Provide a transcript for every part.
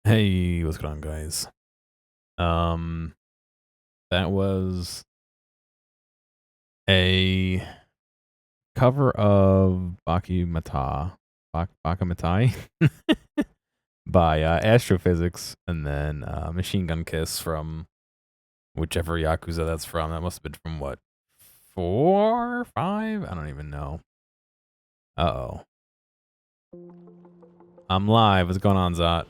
Hey, what's going on, guys? Um, that was a cover of Baka Matai by Astrophysics, and then Machine Gun Kiss from whichever Yakuza that's from. That must have been from what, 4, 5? I don't even know. Uh-oh. I'm live. What's going on, Zot?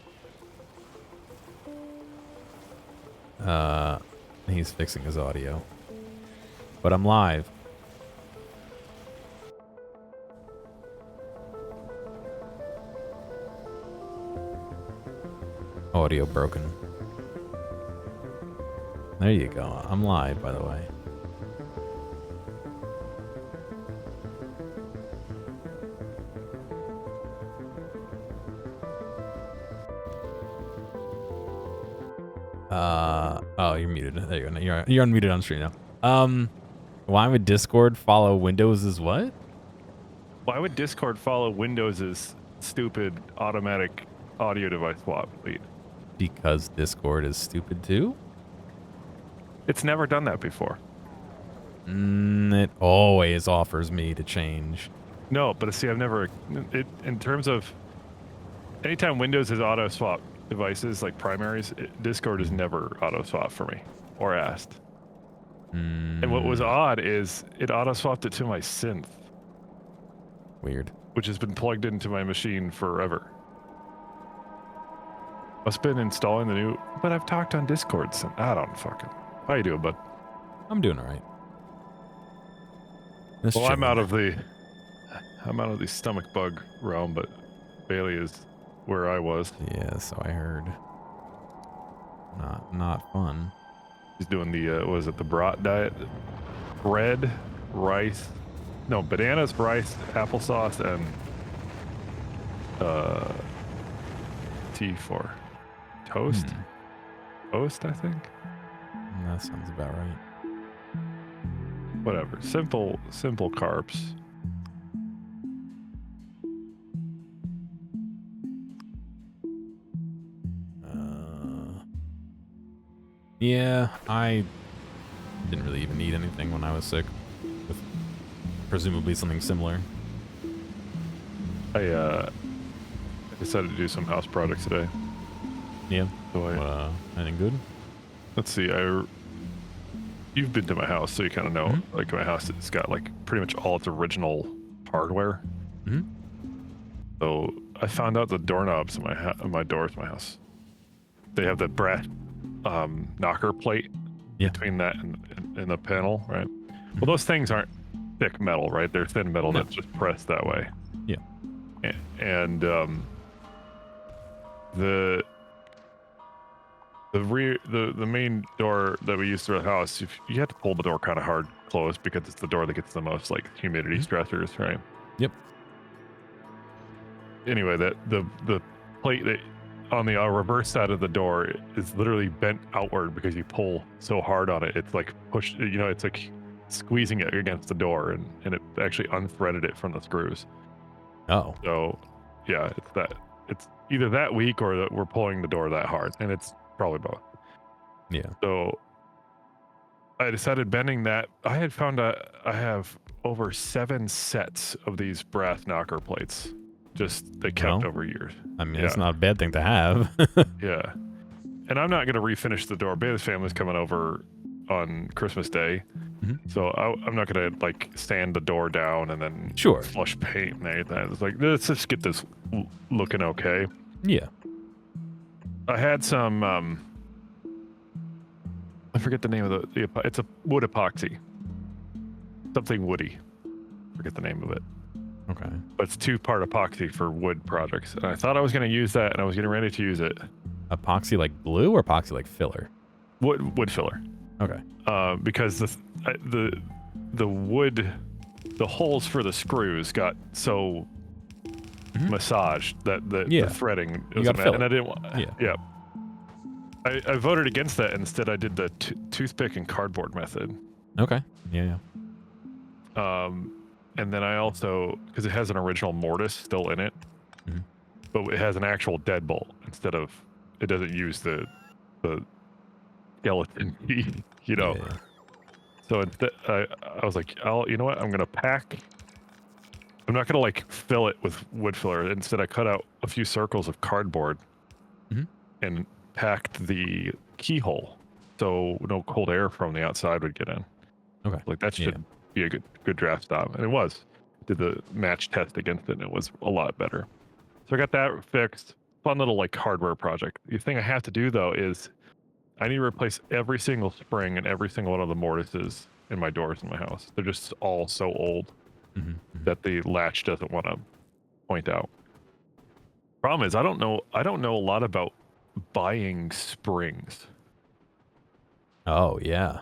He's fixing his audio. But I'm live. Audio broken. There you go. I'm live, by the way. Oh, you're muted. There you go. You're unmuted on stream now. Why would Discord follow Windows as what? Why would Discord follow Windows' stupid automatic audio device swap lead? Because Discord is stupid too? It's never done that before. It always offers me to change. No, but see, I've never, in terms of, anytime Windows has auto swap devices like primaries, Discord has never auto swapped for me or asked. And what was odd is it auto swapped it to my synth. Weird. Which has been plugged into my machine forever. Must have been installing the new, but I've talked on Discord since. I don't fucking. How you doing, bud? I'm doing all right. Well, I'm out of the stomach bug realm, but Bailey is where I was. Yeah, so I heard. Not fun. He's doing the was it the brat diet? Bread, rice, no, bananas, rice, applesauce, and tea for toast. Toast, I think. That sounds about right. Whatever. Simple carbs. Yeah, I didn't really even eat anything when I was sick. With presumably something similar. I decided to do some house projects today. Yeah. So anything good? Let's see. You've been to my house, so you kind of know. Like my house, it's got like pretty much all its original hardware. So I found out the doorknobs in my doors, in my house. They have the brass knocker plate between that and the panel, right? Well, those things aren't thick metal, right? They're thin metal that's just pressed that way. Yeah. And the main door that we use through the house, you have to pull the door kind of hard closed because it's the door that gets the most like humidity stressors, right? Yep. Anyway, the plate that on the reverse side of the door is literally bent outward because you pull so hard on it. It's like pushed, it's like squeezing it against the door, and it actually unthreaded it from the screws. Oh. So, yeah, it's either that weak or that we're pulling the door that hard, and it's probably both. Yeah. So I decided bending that. I had found I have over 7 sets of these brass knocker plates. Just they kept over years. I mean, it's not a bad thing to have. Yeah. And I'm not going to refinish the door. Bailey's family's coming over on Christmas Day. So I'm not going to like sand the door down and then flush paint and anything. It's like, let's just get this looking okay. Yeah. I had some, I forget the name of it's a wood epoxy. Something woody. Forget the name of it. Okay. But it's 2-part epoxy for wood projects. And I thought I was going to use that, and I was getting ready to use it. Epoxy like glue or epoxy like filler? Wood filler. Okay. Because the wood, the holes for the screws got so massaged that the threading was and I didn't want. Yeah. I voted against that. Instead, I did the toothpick and cardboard method. Okay. Yeah. And then I also, because it has an original mortise still in it, but it has an actual deadbolt instead of doesn't use the skeleton key, you know. Yeah. So I was like, you know what? I'm gonna pack. I'm not gonna like fill it with wood filler. Instead, I cut out a few circles of cardboard and packed the keyhole, so no cold air from the outside would get in. Okay. Like that should be a good draft stop, and it was. Did the match test against it, and it was a lot better. So I got that fixed. Fun little like hardware project. The thing I have to do though is I need to replace every single spring and every single one of the mortises in my doors in my house. They're just all so old that the latch doesn't want to point out. Problem is, I don't know a lot about buying springs. Oh yeah,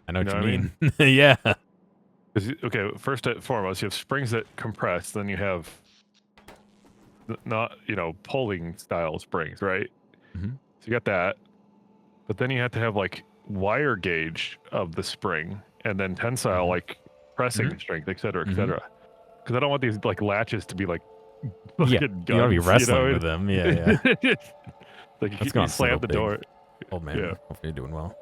I know what you mean. Yeah. Okay, first and foremost, you have springs that compress. Then you have not pulling style springs, right? So you got that, but then you have to have like wire gauge of the spring, and then tensile like pressing strength, etc., etc. Because I don't want these like latches to be like fucking guns, you want to be wrestling with them. Yeah. Like you slam the door. Old man, hopefully you're doing well.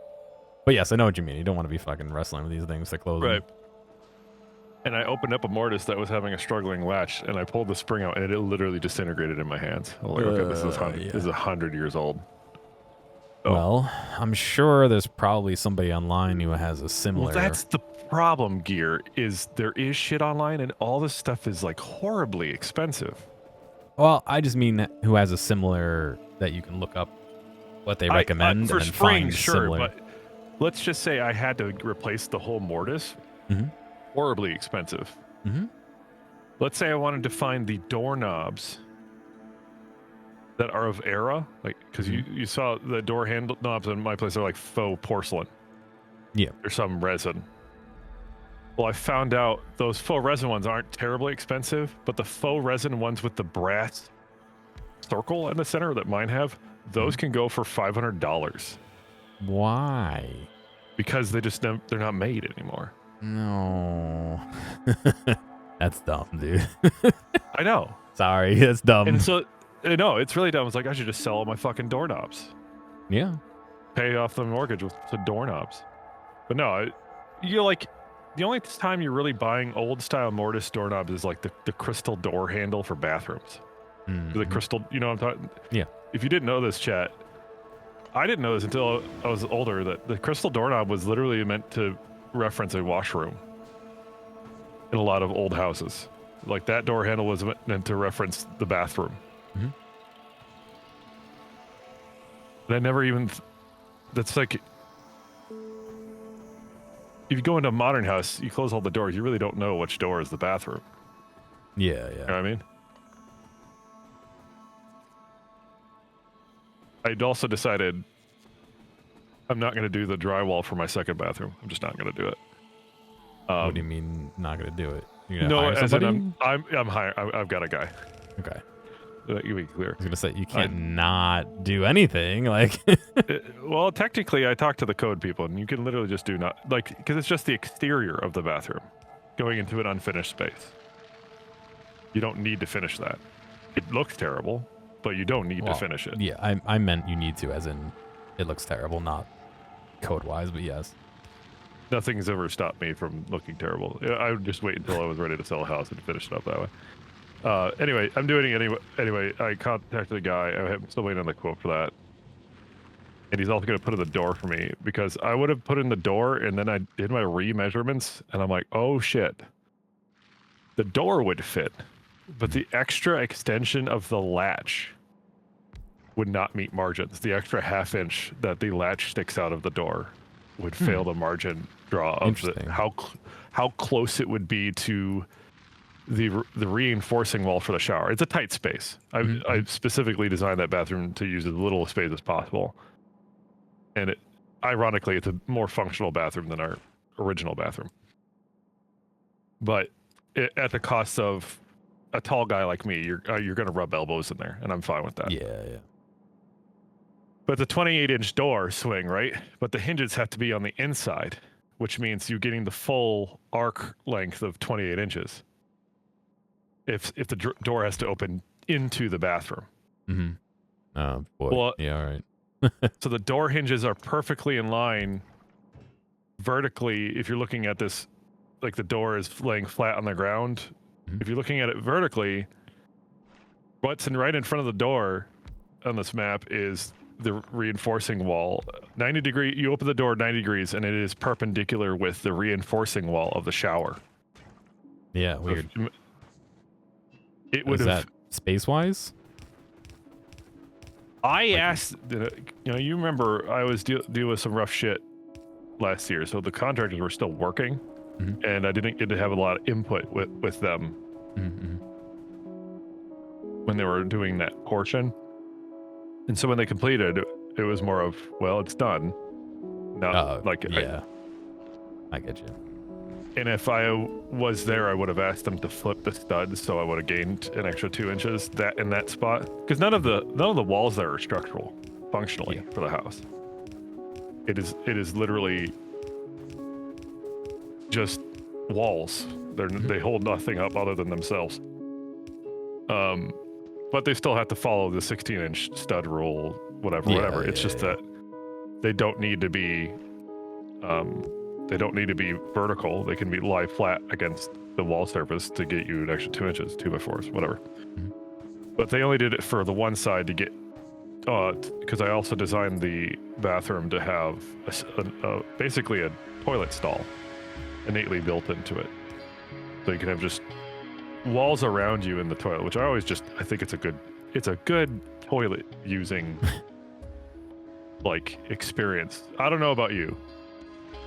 But yes, I know what you mean. You don't want to be fucking wrestling with these things to close them. And I opened up a mortise that was having a struggling latch, and I pulled the spring out, and it literally disintegrated in my hands. I'm like, okay, this is 100 years old. Oh. Well, I'm sure there's probably somebody online who has a similar... Well, that's the problem, Gear, is there is shit online, and all this stuff is, like, horribly expensive. Well, I just mean who has a similar that you can look up what they recommend for and then spring, find sure, similar. But let's just say I had to replace the whole mortise. Horribly expensive. Let's say I wanted to find the doorknobs that are of era, like because you saw the door handle knobs in my place are like faux porcelain. Yeah, there's some resin. Well, I found out those faux resin ones aren't terribly expensive, but the faux resin ones with the brass circle in the center that mine have, those can go for $500. Why? Because they're not made anymore. No. That's dumb, dude. I know. Sorry, that's dumb. And so, no, it's really dumb. It's like, I should just sell all my fucking doorknobs. Yeah. Pay off the mortgage with the doorknobs. But no, you're like, the only time you're really buying old style mortise doorknobs is like the crystal door handle for bathrooms. The crystal, you know what I'm talking? Yeah. If you didn't know this, chat, I didn't know this until I was older, that the crystal doorknob was literally meant to reference a washroom in a lot of old houses. Like that door handle was meant to reference the bathroom. And I never even, that's like, if you go into a modern house, you close all the doors, you really don't know which door is the bathroom. Yeah. You know what I mean? I'd also decided I'm not going to do the drywall for my second bathroom. I'm just not going to do it. What do you mean not going to do it? No, as in I'm hiring. I've got a guy. Okay. That you be clear. I was going to say, you can't not do anything. Like, well, technically, I talked to the code people, and you can literally just do not, like, because it's just the exterior of the bathroom going into an unfinished space. You don't need to finish that. It looks terrible, but you don't need to finish it. Yeah, I meant you need to, as in it looks terrible, not code-wise, but yes. Nothing's ever stopped me from looking terrible. I would just wait until I was ready to sell a house and finish it up that way. Anyway, I'm doing it anyway. I contacted the guy. I'm still waiting on the quote for that. And he's also going to put in the door for me, because I would have put in the door and then I did my re-measurements and I'm like, oh shit. The door would fit, but the extra extension of the latch would not meet margins. The extra half-inch that the latch sticks out of the door would fail the margin draw of how close it would be to the reinforcing wall for the shower. It's a tight space. I specifically designed that bathroom to use as little space as possible. And ironically, it's a more functional bathroom than our original bathroom. But at the cost of a tall guy like me, you're going to rub elbows in there, and I'm fine with that. Yeah. But the 28-inch door swing, right? But the hinges have to be on the inside, which means you're getting the full arc length of 28 inches. If the door has to open into the bathroom. Oh boy. Well, yeah, all right. So the door hinges are perfectly in line vertically. If you're looking at this, like the door is laying flat on the ground. Mm-hmm. If you're looking at it vertically, what's right in front of the door on this map is the reinforcing wall. 90 degree, you open the door 90 degrees and it is perpendicular with the reinforcing wall of the shower. Yeah, weird. So it would have... Is that space-wise? I asked, you remember I was dealing with some rough shit last year, so the contractors were still working, and I didn't get to have a lot of input with them when they were doing that portion. And so when they completed, it was more of, well, it's done. Not like yeah, I get you. And if I was there, I would have asked them to flip the studs, so I would have gained an extra 2 inches in that spot. Because none of the walls there are structural, functionally, for the house. It is literally just walls. They hold nothing up other than themselves. But they still have to follow the 16-inch stud rule, whatever. It's just that they don't need to be. They don't need to be vertical. They can lie flat against the wall surface to get you an extra 2 inches, 2x4s, whatever. But they only did it for the one side to get, because I also designed the bathroom to have basically a toilet stall innately built into it. So you can have just walls around you in the toilet, which I think it's a good toilet using like experience. I don't know about you.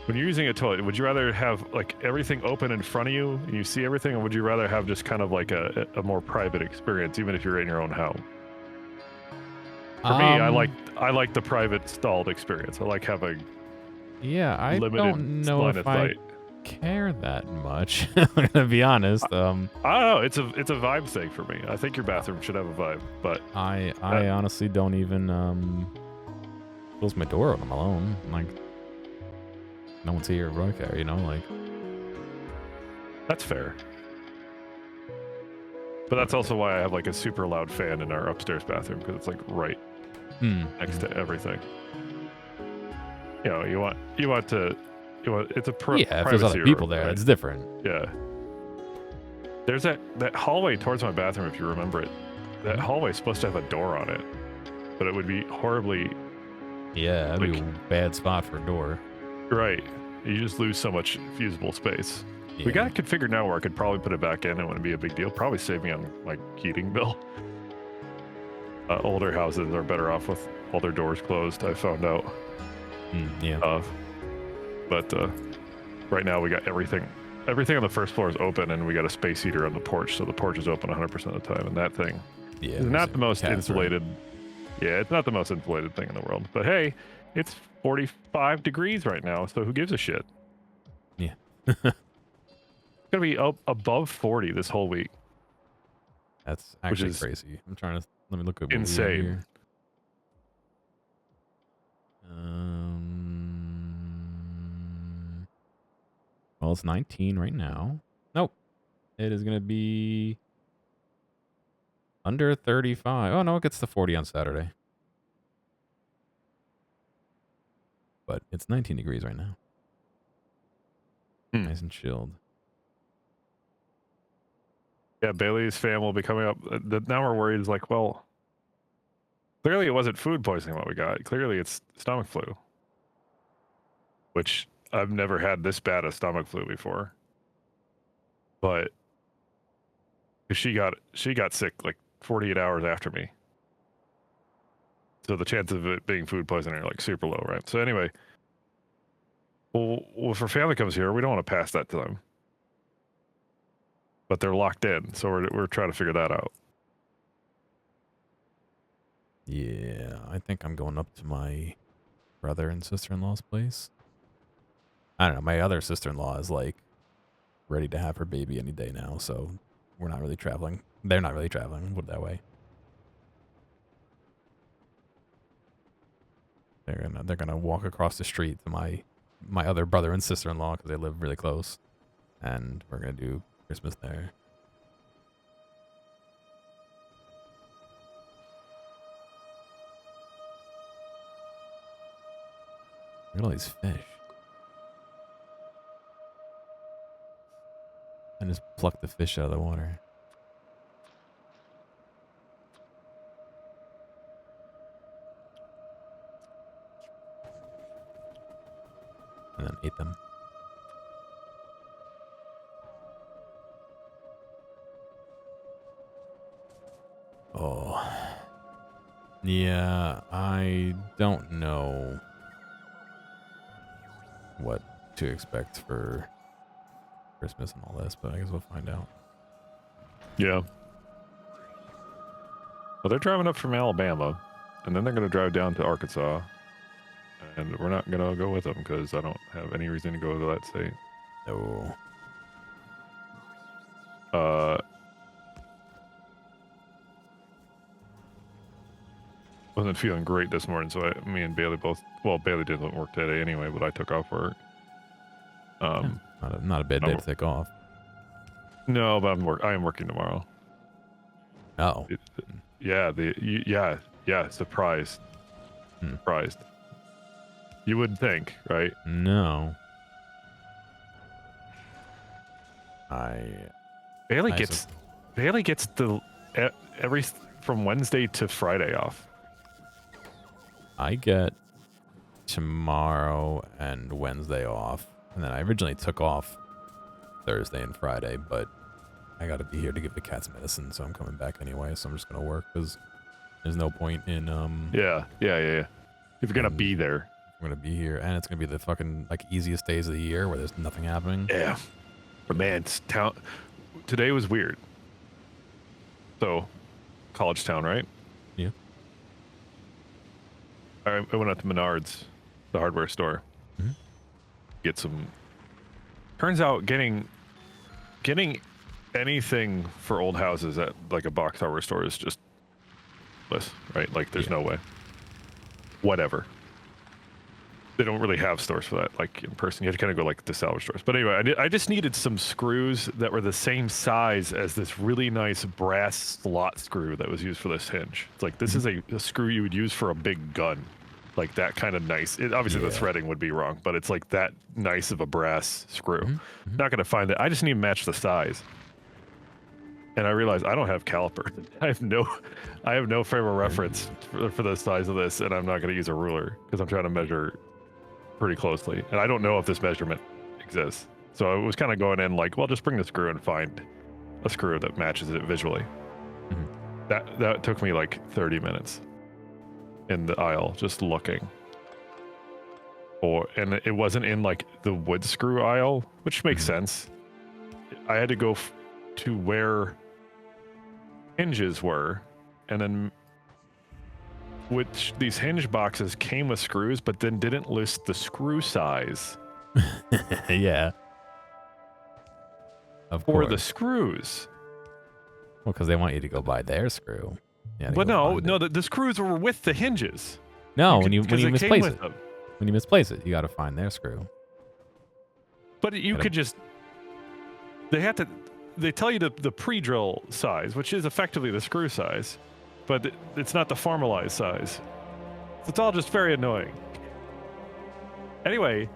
When you're using a toilet, would you rather have like everything open in front of you and you see everything, or would you rather have just kind of like a more private experience, even if you're in your own home? For me, I like the private stalled experience. I like having I limited don't know line if of I sight. care that much. I'm gonna be honest. I don't know. It's a vibe thing for me. I think your bathroom should have a vibe, but I honestly don't even close my door when I'm alone. Like, no one's here, okay, like. That's fair. But that's also why I have like a super loud fan in our upstairs bathroom, because it's like right next to everything. You want it's a if there's other people there, it's different. Yeah. There's that hallway towards my bathroom, if you remember it. That hallway's supposed to have a door on it, but it would be horribly... Yeah, that'd be a bad spot for a door. Right. You just lose so much feasible space. Yeah. We got it configured now where I could probably put it back in and it wouldn't be a big deal. Probably save me on like heating bill. Older houses are better off with all their doors closed, I found out. But right now we got everything on the first floor is open, and we got a space heater on the porch, so the porch is open 100% of the time, and that thing is not the most insulated. Yeah, it's not the most insulated thing in the world. But hey, it's 45 degrees right now, so who gives a shit? Yeah. It's gonna be above 40 this whole week. That's actually crazy. I'm trying to let me look at what insane. We have here. Well, it's 19 right now. Nope. It is going to be under 35. Oh, no, it gets to 40 on Saturday. But it's 19 degrees right now. Nice and chilled. Yeah, Bailey's fam will be coming up. Now we're worried. Is like, well, clearly it wasn't food poisoning what we got. Clearly it's stomach flu. Which... I've never had this bad a stomach flu before, but she got sick like 48 hours after me. So the chances of it being food poisoning are like super low, right? So anyway, well, if her family comes here, we don't want to pass that to them, but they're locked in, so we're trying to figure that out. Yeah, I think I'm going up to my brother and sister-in-law's place. I don't know. My other sister-in-law is like ready to have her baby any day now, so we're not really traveling. They're not really traveling. Put it that way. They're gonna walk across the street to my other brother and sister-in-law because they live really close, and we're gonna do Christmas there. at all these fish. And just pluck the fish out of the water. And then ate them. Oh. Yeah, I don't know what to expect for Christmas and all this, but I guess we'll find out. Yeah. Well, they're driving up from Alabama, and then they're going to drive down to Arkansas, and we're not going to go with them because I don't have any reason to go to that state. No. Wasn't feeling great this morning, so me and Bailey both. Well, Bailey didn't work today anyway, but I took off work. Not a bad day to take off. No, but I am working tomorrow. Oh. Yeah. Surprised. Surprised. You wouldn't think, right? No. Bailey gets the every from Wednesday to Friday off. I get tomorrow and Wednesday off, and then I originally took off Thursday and Friday, but I got to be here to give the cats medicine, so I'm coming back anyway. So I'm just gonna work because there's no point in Yeah. If you're gonna be there, I'm gonna be here, and it's gonna be the fucking like easiest days of the year where there's nothing happening. Yeah, but man, today was weird. So, college town, right? Yeah. I went out to Menards, the hardware store, get some. Turns out getting anything for old houses at like a box hardware store is just less, right? Like there's no way. Whatever. They don't really have stores for that, like in person. You have to kind of go like to salvage stores. But anyway, I just needed some screws that were the same size as this really nice brass slot screw that was used for this hinge. It's like, this is a screw you would use for a big gun. Like that kind of nice. Obviously the threading would be wrong, but it's like that nice of a brass screw. Not going to find it. I just need to match the size. And I realized I don't have caliper. I have no frame of reference for the size of this, and I'm not going to use a ruler because I'm trying to measure pretty closely, and I don't know if this measurement exists. So I was kind of going in like, well, just bring the screw and find a screw that matches it visually. That took me like 30 minutes in the aisle just looking. And it wasn't in like the wood screw aisle, which makes sense. I had to go to where hinges were, and then which these hinge boxes came with screws, but then didn't list the screw size. Yeah. For the screws. Well, because they want you to go buy their screw. Yeah, but no, the screws were with the hinges. No, when you misplace it. When you misplace it, you got to find their screw. But you could just. They tell you the pre-drill size, which is effectively the screw size, but it's not the formalized size. So it's all just very annoying. Anyway,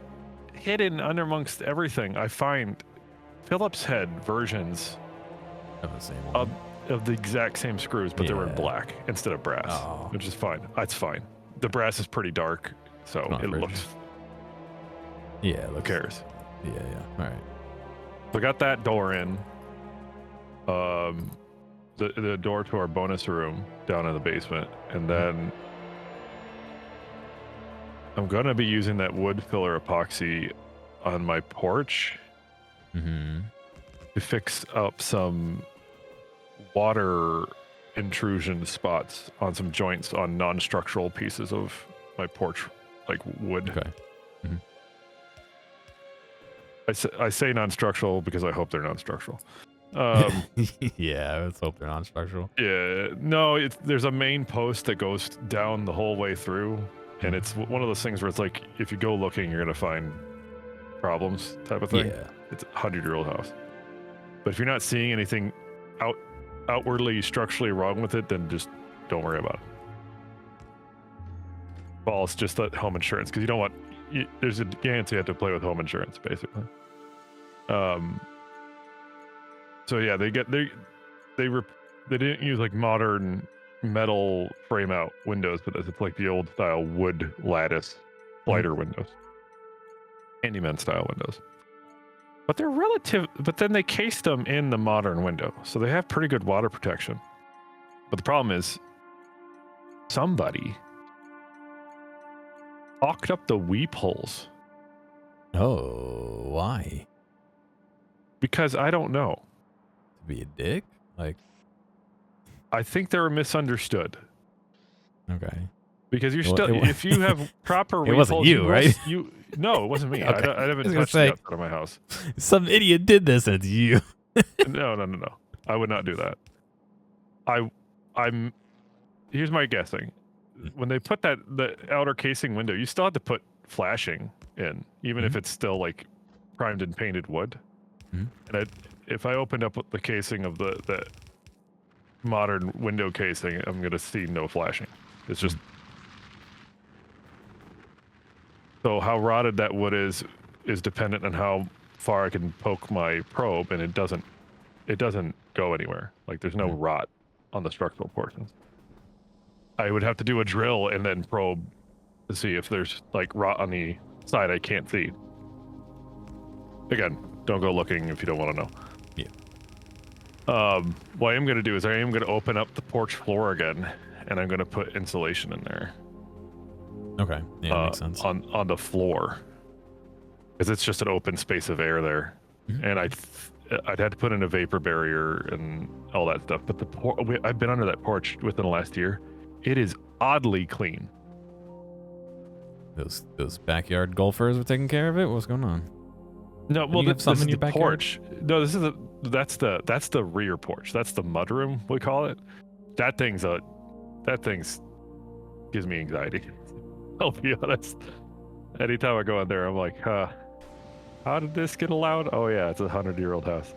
hidden under amongst everything, I find Phillips head versions of the same one. Of the exact same screws, but they were in black instead of brass, which is fine. That's fine. The brass is pretty dark, so it looks. Yeah, who cares? Yeah. All right. So I got that door in. The door to our bonus room down in the basement, and then I'm gonna be using that wood filler epoxy on my porch to fix up some water intrusion spots on some joints on non-structural pieces of my porch, like wood. Okay. I say non-structural because I hope they're non-structural. Yeah, let's hope they're non-structural. Yeah, no, there's a main post that goes down the whole way through, and it's one of those things where it's like, if you go looking, you're gonna find problems type of thing. Yeah. It's a 100-year-old house. But if you're not seeing anything outwardly structurally wrong with it, then just don't worry about it. Well, it's just that home insurance, because you don't want there's a chance you have to play with home insurance, basically. So yeah, they didn't use like modern metal frame out windows, but it's like the old style wood lattice slider windows, handyman style windows. But they're but then they cased them in the modern window, so they have pretty good water protection. But the problem is, somebody caulked up the weep holes. Oh, why? Because I don't know. To be a dick? Like, I think they were misunderstood. Okay. Because you're if you have proper weep holes, it wasn't you, right? No, it wasn't me. Okay. I haven't touched the outside of my house. Some idiot did this, and it's you. No. I would not do that. Here's my guessing. When they put the outer casing window, you still have to put flashing in, even if it's still like primed and painted wood. And if I opened up the casing of the modern window casing, I'm gonna see no flashing. It's just so how rotted that wood is dependent on how far I can poke my probe, and it doesn't go anywhere. Like there's no rot on the structural portions. I would have to do a drill and then probe to see if there's like rot on the side I can't see. Again, don't go looking if you don't want to know. Yeah. What I am going to do is I am going to open up the porch floor again, and I'm going to put insulation in there. Okay. Yeah, that makes sense. On the floor, because it's just an open space of air there, and I'd had to put in a vapor barrier and all that stuff. But I've been under that porch within the last year. It is oddly clean. Those backyard golfers were taking care of it. What's going on? No, well, this is the porch. No, that's the rear porch. That's the mudroom, we call it. That thing's gives me anxiety. I'll be honest. Anytime I go in there, I'm like, how did this get allowed? Oh yeah, it's a 100-year-old house.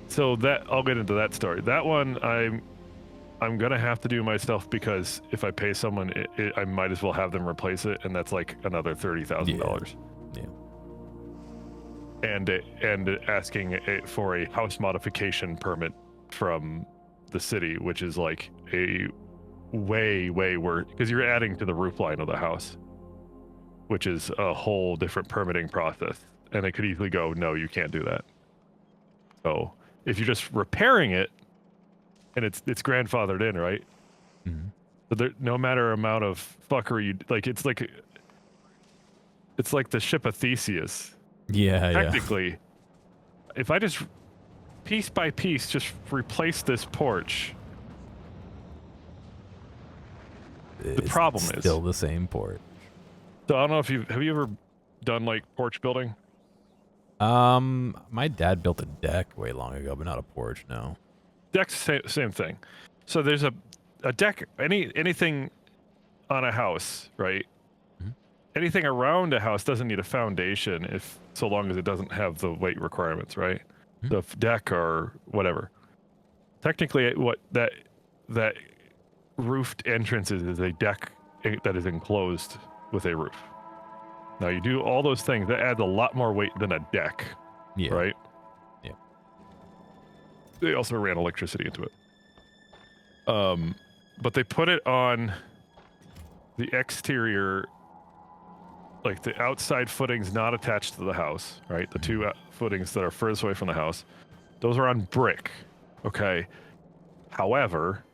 So that I'll get into that story. That one I'm gonna have to do myself, because if I pay someone, I might as well have them replace it, and that's like another $30,000. Yeah. And asking for a house modification permit from the city, which is like a way worse, because you're adding to the roof line of the house, which is a whole different permitting process, and it could easily go, no, you can't do that. So if you're just repairing it, and it's grandfathered in, right? So no matter amount of fuckery it's like the ship of Theseus. Yeah, technically, if I just piece by piece just replace this porch, the problem is still the same porch. So I don't know if have you ever done like porch building? My dad built a deck way long ago, but not a porch. No. Deck's same thing. So there's a deck. Anything on a house, right? Anything around a house doesn't need a foundation, so long as it doesn't have the weight requirements, right? The deck or whatever. Technically, what that roofed entrance is a deck that is enclosed with a roof. Now you do all those things, that adds a lot more weight than a deck, right? Yeah. They also ran electricity into it. But they put it on the exterior, like the outside footings not attached to the house, right? The two footings that are furthest away from the house, those are on brick, okay? However,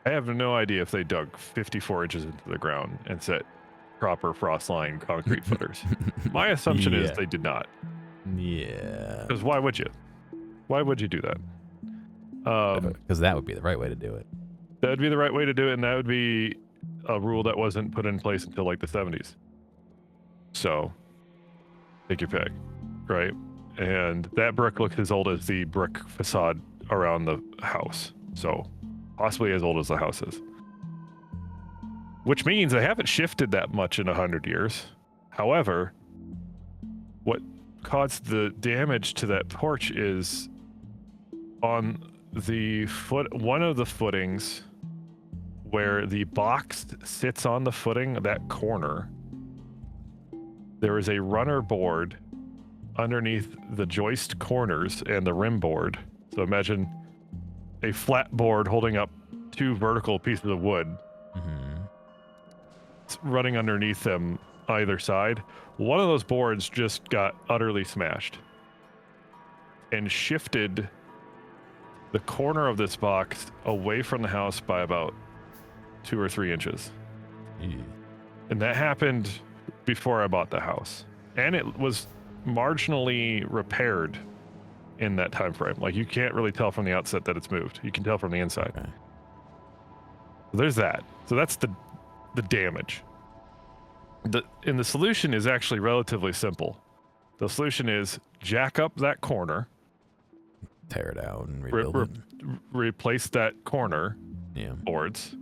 I have no idea if they dug 54 inches into the ground and set proper frost line concrete footers. My assumption is they did not. Yeah. Because why would you? Why would you do that? Because that would be the right way to do it. That would be the right way to do it, and that would be a rule that wasn't put in place until like the 70s. So, take your pick, right? And that brick looks as old as the brick facade around the house. So, possibly as old as the house is. Which means they haven't shifted that much in 100 years. However, what caused the damage to that porch is on the one of the footings where the box sits on the footing, that corner, there is a runner board underneath the joist corners and the rim board. So imagine a flat board holding up 2 vertical pieces of wood. It's running underneath them either side. One of those boards just got utterly smashed and shifted the corner of this box away from the house by about 2 or 3 inches. And that happened before I bought the house. And it was marginally repaired in that time frame. Like, you can't really tell from the outset that it's moved. You can tell from the inside. Okay. So there's that. So that's the damage. And the solution is actually relatively simple. The solution is jack up that corner, tear it out and rebuild it. Replace that corner boards,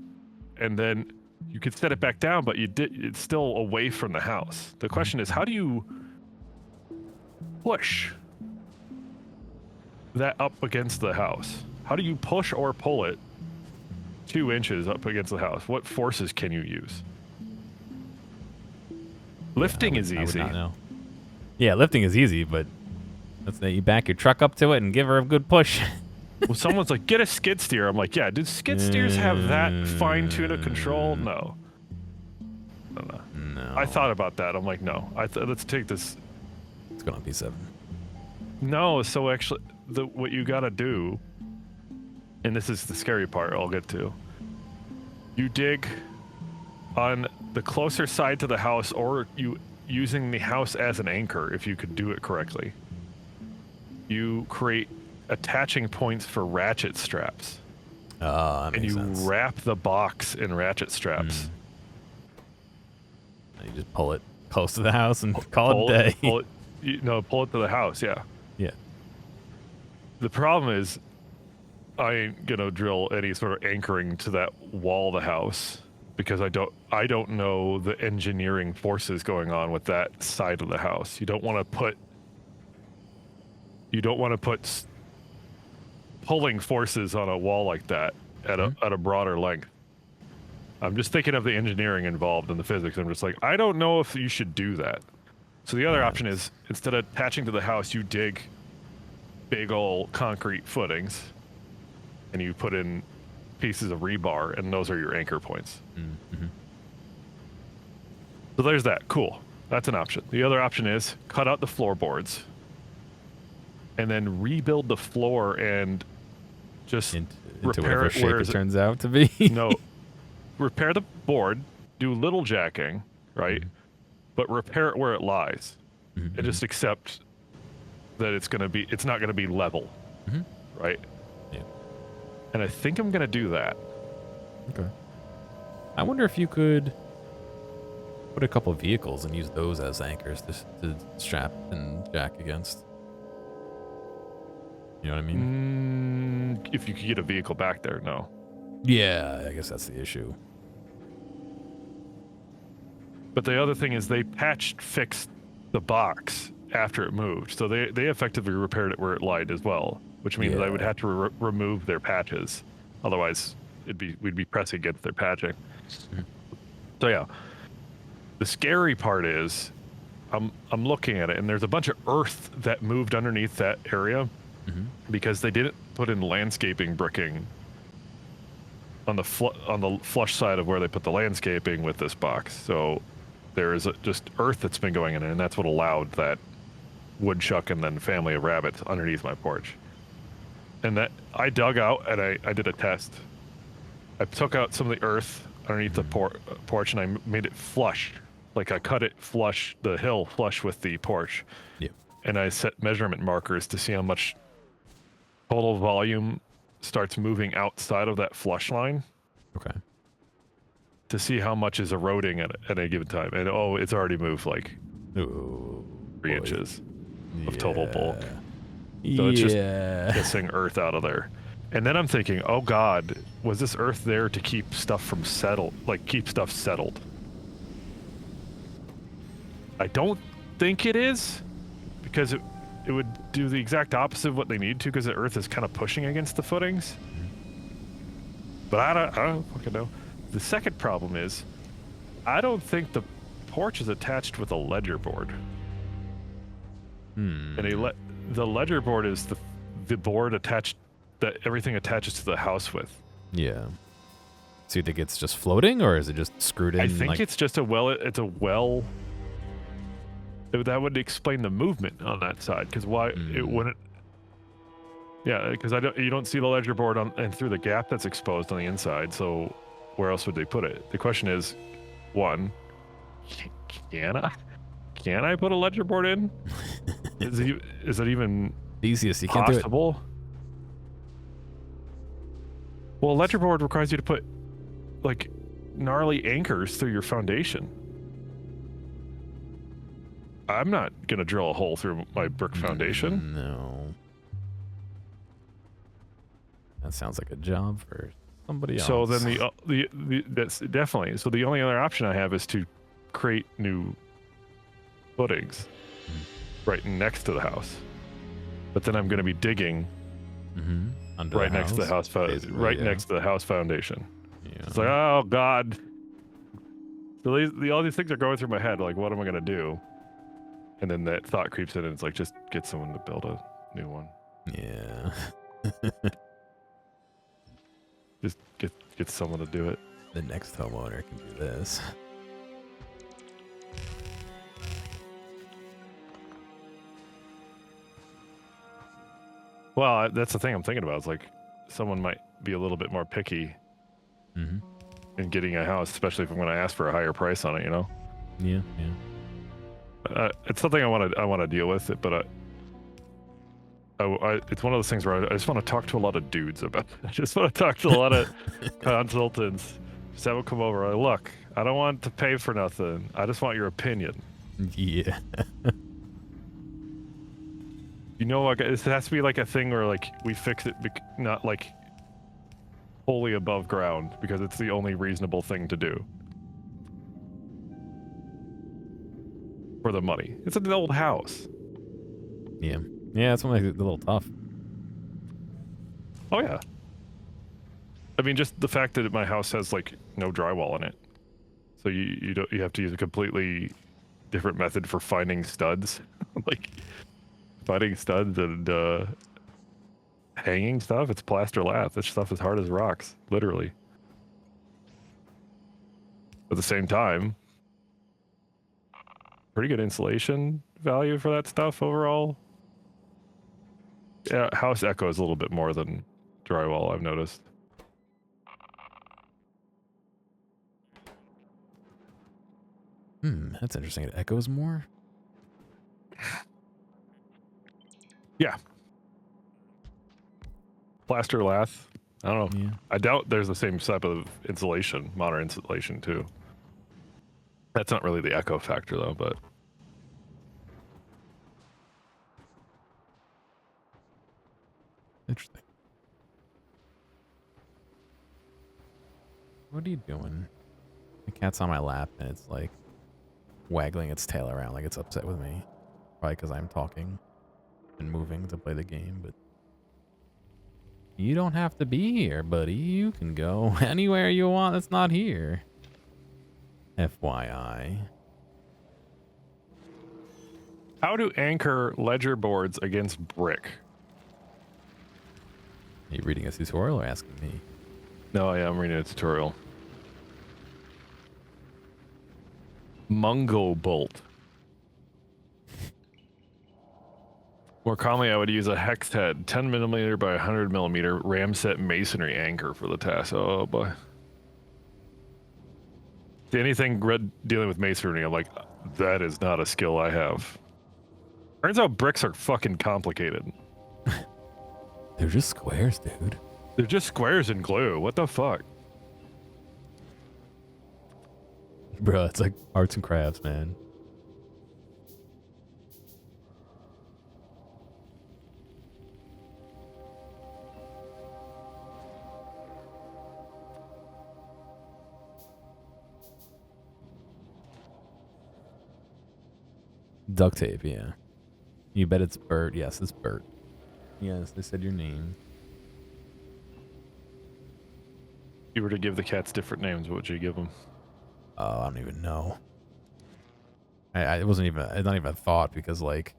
and then you could set it back down, but it's still away from the house. The question is, how do you push that up against the house? How do you push or pull it 2 inches up against the house? What forces can you use? Lifting is easy. I would not know. Yeah, lifting is easy, but let's say you back your truck up to it and give her a good push. Well, someone's like, get a skid steer. I'm like, yeah, do skid steers have that fine-tuned control? No. No. I thought about that. I'm like, no. Let's take this. It's going to be 7. No, so actually, what you got to do, and this is the scary part I'll get to, you dig on the closer side to the house, or you using the house as an anchor, if you could do it correctly. You create attaching points for ratchet straps. And you wrap the box in ratchet straps. And you just pull it close to the house and call it a day. Pull it to the house, yeah. Yeah. The problem is, I ain't gonna drill any sort of anchoring to that wall of the house, because I don't know the engineering forces going on with that side of the house. You don't want to put pulling forces on a wall like that at a broader length. I'm just thinking of the engineering involved in the physics. I'm just like, I don't know if you should do that. So the other option is, instead of attaching to the house, you dig big old concrete footings and you put in pieces of rebar, and those are your anchor points. So there's that. Cool. That's an option. The other option is cut out the floorboards and then rebuild the floor and just into repair whatever shape it turns out to be. No, repair the board, do little jacking, right? But repair it where it lies, and just accept that it's not gonna be level, right? Yeah. And I think I'm gonna do that. Okay. I wonder if you could put a couple of vehicles and use those as anchors to strap and jack against. You know what I mean? If you could get a vehicle back there, no. Yeah, I guess that's the issue. But the other thing is they fixed the box after it moved. So they effectively repaired it where it lied as well, which means I would have to remove their patches. Otherwise, we'd be pressing against their patching. So yeah, the scary part is I'm looking at it, and there's a bunch of earth that moved underneath that area because they didn't put in landscaping bricking on the flush side of where they put the landscaping with this box. So there is just earth that's been going in, and that's what allowed that woodchuck and then family of rabbits underneath my porch. And that I dug out, and I did a test. I took out some of the earth underneath the porch, and I made it flush. Like, I cut it flush, the hill flush with the porch. Yep. And I set measurement markers to see how much total volume starts moving outside of that flush line. Okay. To see how much is eroding at a given time. And it's already moved like 3 inches of total bulk. So it's just pissing earth out of there. And then I'm thinking, oh God, was this earth there to keep stuff from keep stuff settled? I don't think it is, because it would do the exact opposite of what they need to, because the earth is kind of pushing against the footings. But I don't fucking know. The second problem is, I don't think the porch is attached with a ledger board. And the ledger board is the board attached that everything attaches to the house with. Yeah. So you think it's just floating, or is it just screwed in? I think it's just a well. It's a well. That would explain the movement on that side, because why it wouldn't. Yeah, because you don't see the ledger board and through the gap that's exposed on the inside. So where else would they put it? The question is, one, can I put a ledger board in? Is it even easiest? You possible? Can't do it. Well, a ledger board requires you to put like gnarly anchors through your foundation. I'm not gonna drill a hole through my brick foundation. No. That sounds like a job for somebody else. So then that's definitely. So the only other option I have is to create new footings right next to the house. But then I'm going to be digging right next to the house, next to the house foundation. Yeah. It's like, oh God. So all these things are going through my head. Like, what am I going to do? And then that thought creeps in, and it's like, just get someone to build a new one. Yeah. Just get someone to do it. The next homeowner can do this. Well, that's the thing I'm thinking about. It's like someone might be a little bit more picky in getting a house, especially if I'm going to ask for a higher price on it. You know? Yeah. It's something I want to deal with it, but it's one of those things where I just want to talk to a lot of dudes about it. I just want to talk to a lot of consultants. Just have them come over. Look, I don't want to pay for nothing. I just want your opinion. Yeah. You know, like, this has to be like a thing where like we fix it, not like wholly above ground, because it's the only reasonable thing to do for the money. It's an old house. Yeah. Yeah, it's only a little tough. Oh yeah. I mean, just the fact that my house has like no drywall in it, so you have to use a completely different method for finding studs, like finding studs and hanging stuff. It's plaster lath. This stuff is hard as rocks, literally. At the same time, pretty good insulation value for that stuff overall. Yeah, house echo is a little bit more than drywall, I've noticed. That's interesting. It echoes more? Yeah. Plaster lath. I don't know. Yeah. I doubt there's the same type of insulation, modern insulation too. That's not really the echo factor though, but interesting. What are you doing? The cat's on my lap and it's like waggling its tail around like it's upset with me. Probably because I'm talking and moving to play the game, but you don't have to be here, buddy. You can go anywhere you want that's not here. FYI. How to anchor ledger boards against brick? Are you reading a tutorial or asking me? No, yeah, I'm reading a tutorial. Mungo bolt. More commonly, I would use a hex head, 10mm by 100mm ramset masonry anchor for the task. Oh boy. See, anything dealing with masonry, I'm like, that is not a skill I have. Turns out bricks are fucking complicated. They're just squares, dude. They're just squares and glue. What the fuck? Bro, it's like arts and crafts, man. Duct tape, yeah. You bet it's Bert. Yes, it's Bert. Yes, they said your name. you were to give the cats different names, what would you give them? Oh, I don't even know. It wasn't even. It's not even a thought because like,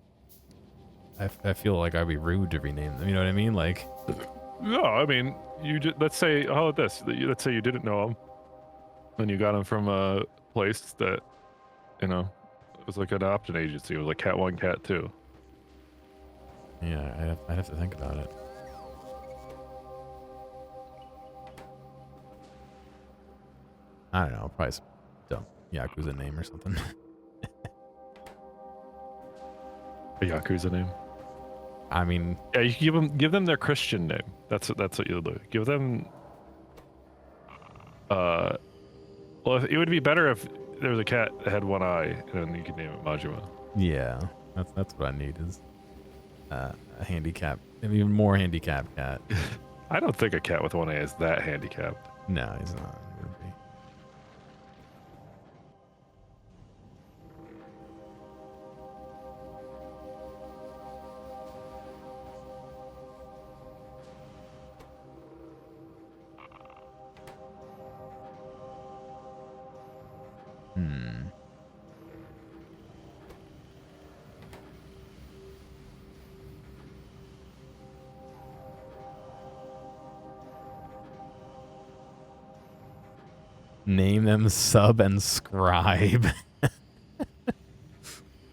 I feel like I'd be rude to rename them. You know what I mean? Like, no, I mean, you just let's say let's say you didn't know them, and you got them from a place that, it was like an adoption agency. It was like cat 1, cat 2. Yeah, I'd have to think about it. I don't know, probably some dumb Yakuza name or something. A Yakuza name? I mean, yeah, you can give them their Christian name. That's what you'll do. Give them. Well, it would be better if there was a cat that had one eye, and then you could name it Majima. Yeah, that's what I need is a handicap, an even more handicapped cat. I don't think a cat with one eye is that handicapped. No, he's not. Name them Sub and Scribe.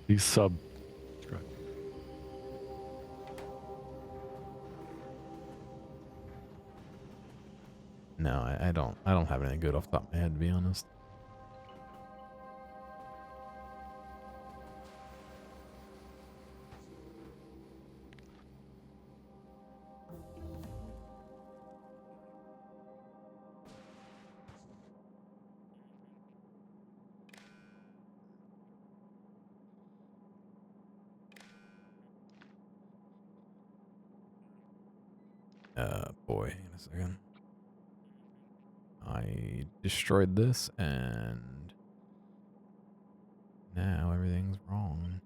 These Sub. No, I don't have anything good off the top of my head, to be honest. Boy, hang on a second. I destroyed this and now everything's wrong.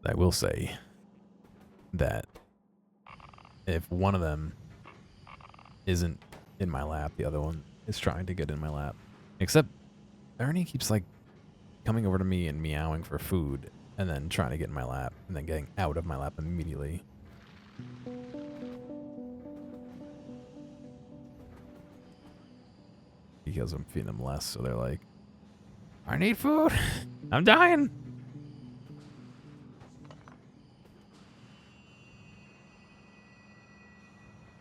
I will say that if one of them isn't in my lap, the other one is trying to get in my lap. Except Ernie keeps like coming over to me and meowing for food and then trying to get in my lap and then getting out of my lap immediately. Because I'm feeding them less, so they're like, I need food. I'm dying.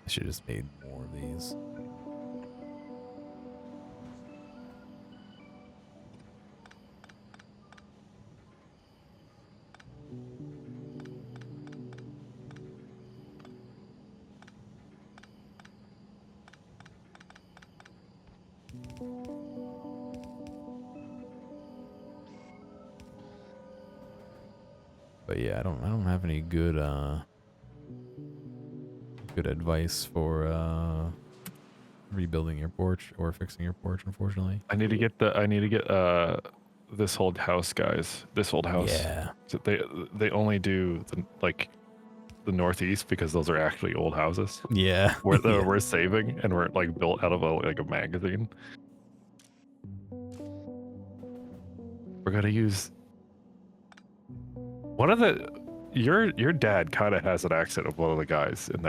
I should have just made more of these. But yeah, I don't have any good good advice for rebuilding your porch or fixing your porch, unfortunately. I need to get this old house, guys. This old house. Yeah. So they only do the northeast because those are actually old houses. Yeah. We're saving and we're like built out of a magazine. We're gonna use one of the your dad kind of has an accent of one of the guys in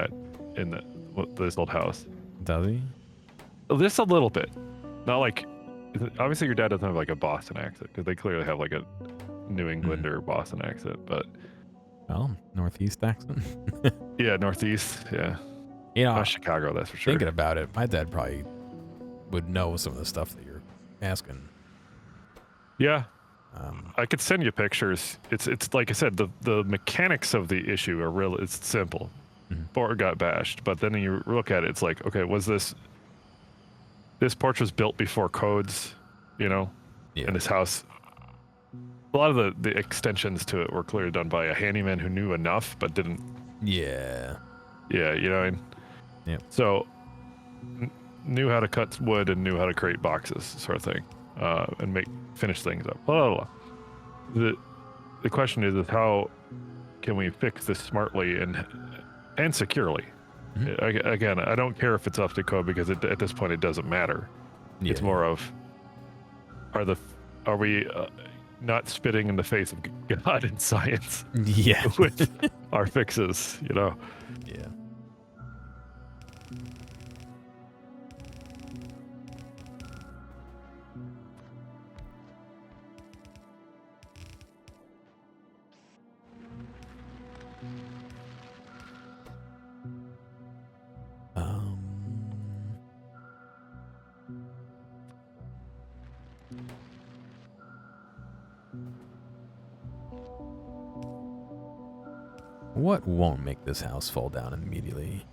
this old house. Does he? Just a little bit. Not like, obviously your dad doesn't have like a Boston accent because they clearly have like a New Englander Boston accent, but well, Northeast accent. Yeah, Northeast. Yeah. You know, not Chicago, that's for sure. Thinking about it, my dad probably would know some of the stuff that you're asking. Yeah. I could send you pictures. It's like I said, the mechanics of the issue are real. It's simple. Before it got bashed, but then you look at it, it's like, okay, was this porch was built before codes, and this house, a lot of the extensions to it were clearly done by a handyman who knew enough but didn't. Yeah. Yeah, you know what I mean? Yep. So knew how to cut wood and knew how to create boxes, sort of thing, and finish things up. Blah, blah, blah. The question is how can we fix this smartly and securely? Mm-hmm. Again, I don't care if it's often code because at this point it doesn't matter. Yeah, it's more of are we not spitting in the face of God and science? Yeah, with our fixes, you know. Yeah. What won't make this house fall down immediately?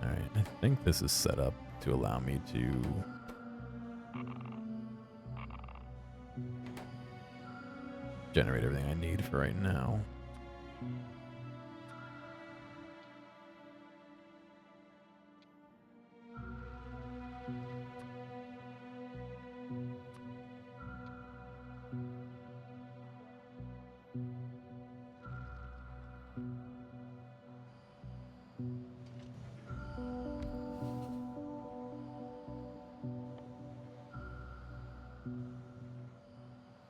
Alright, I think this is set up to allow me to generate everything I need for right now.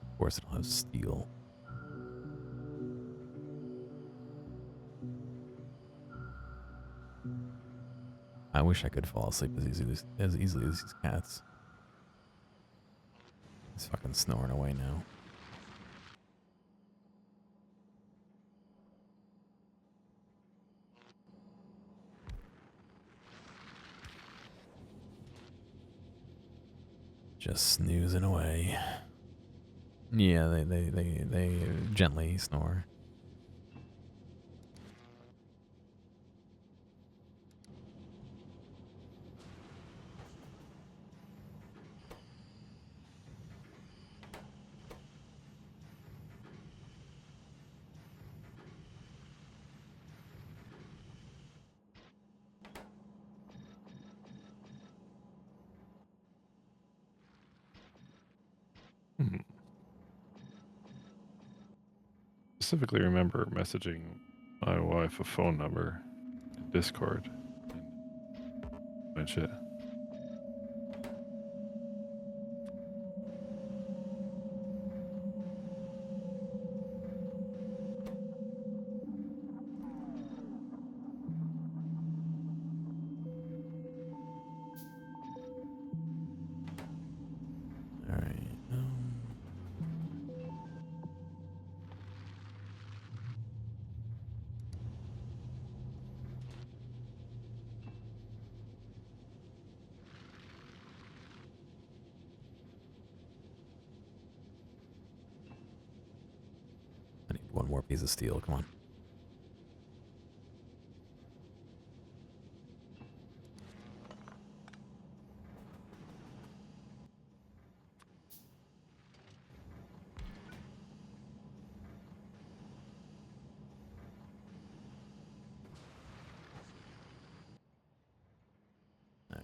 Of course, it'll have steel. I wish I could fall asleep as easily as these cats. He's fucking snoring away now. Just snoozing away. Yeah, they gently snore. Specifically remember messaging my wife a phone number in Discord and shit. One more piece of steel, come on. All right.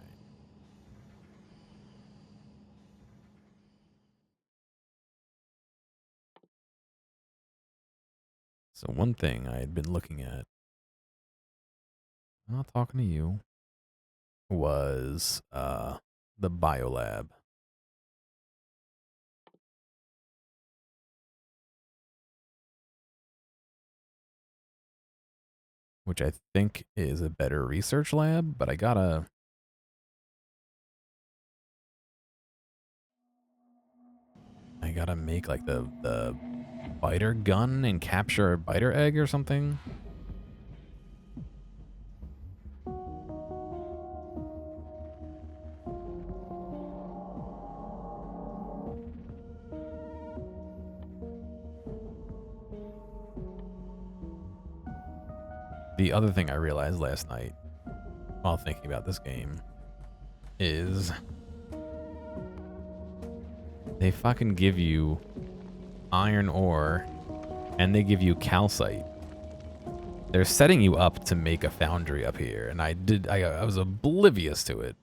So one thing I had been looking at, I'm not talking to you, was the biolab. Which I think is a better research lab, but I gotta make like the biter gun and capture a biter egg or something. the other thing I realized last night while thinking about this game is they fucking give you iron ore and they give you calcite. They're setting you up to make a foundry up here, and I was oblivious to it.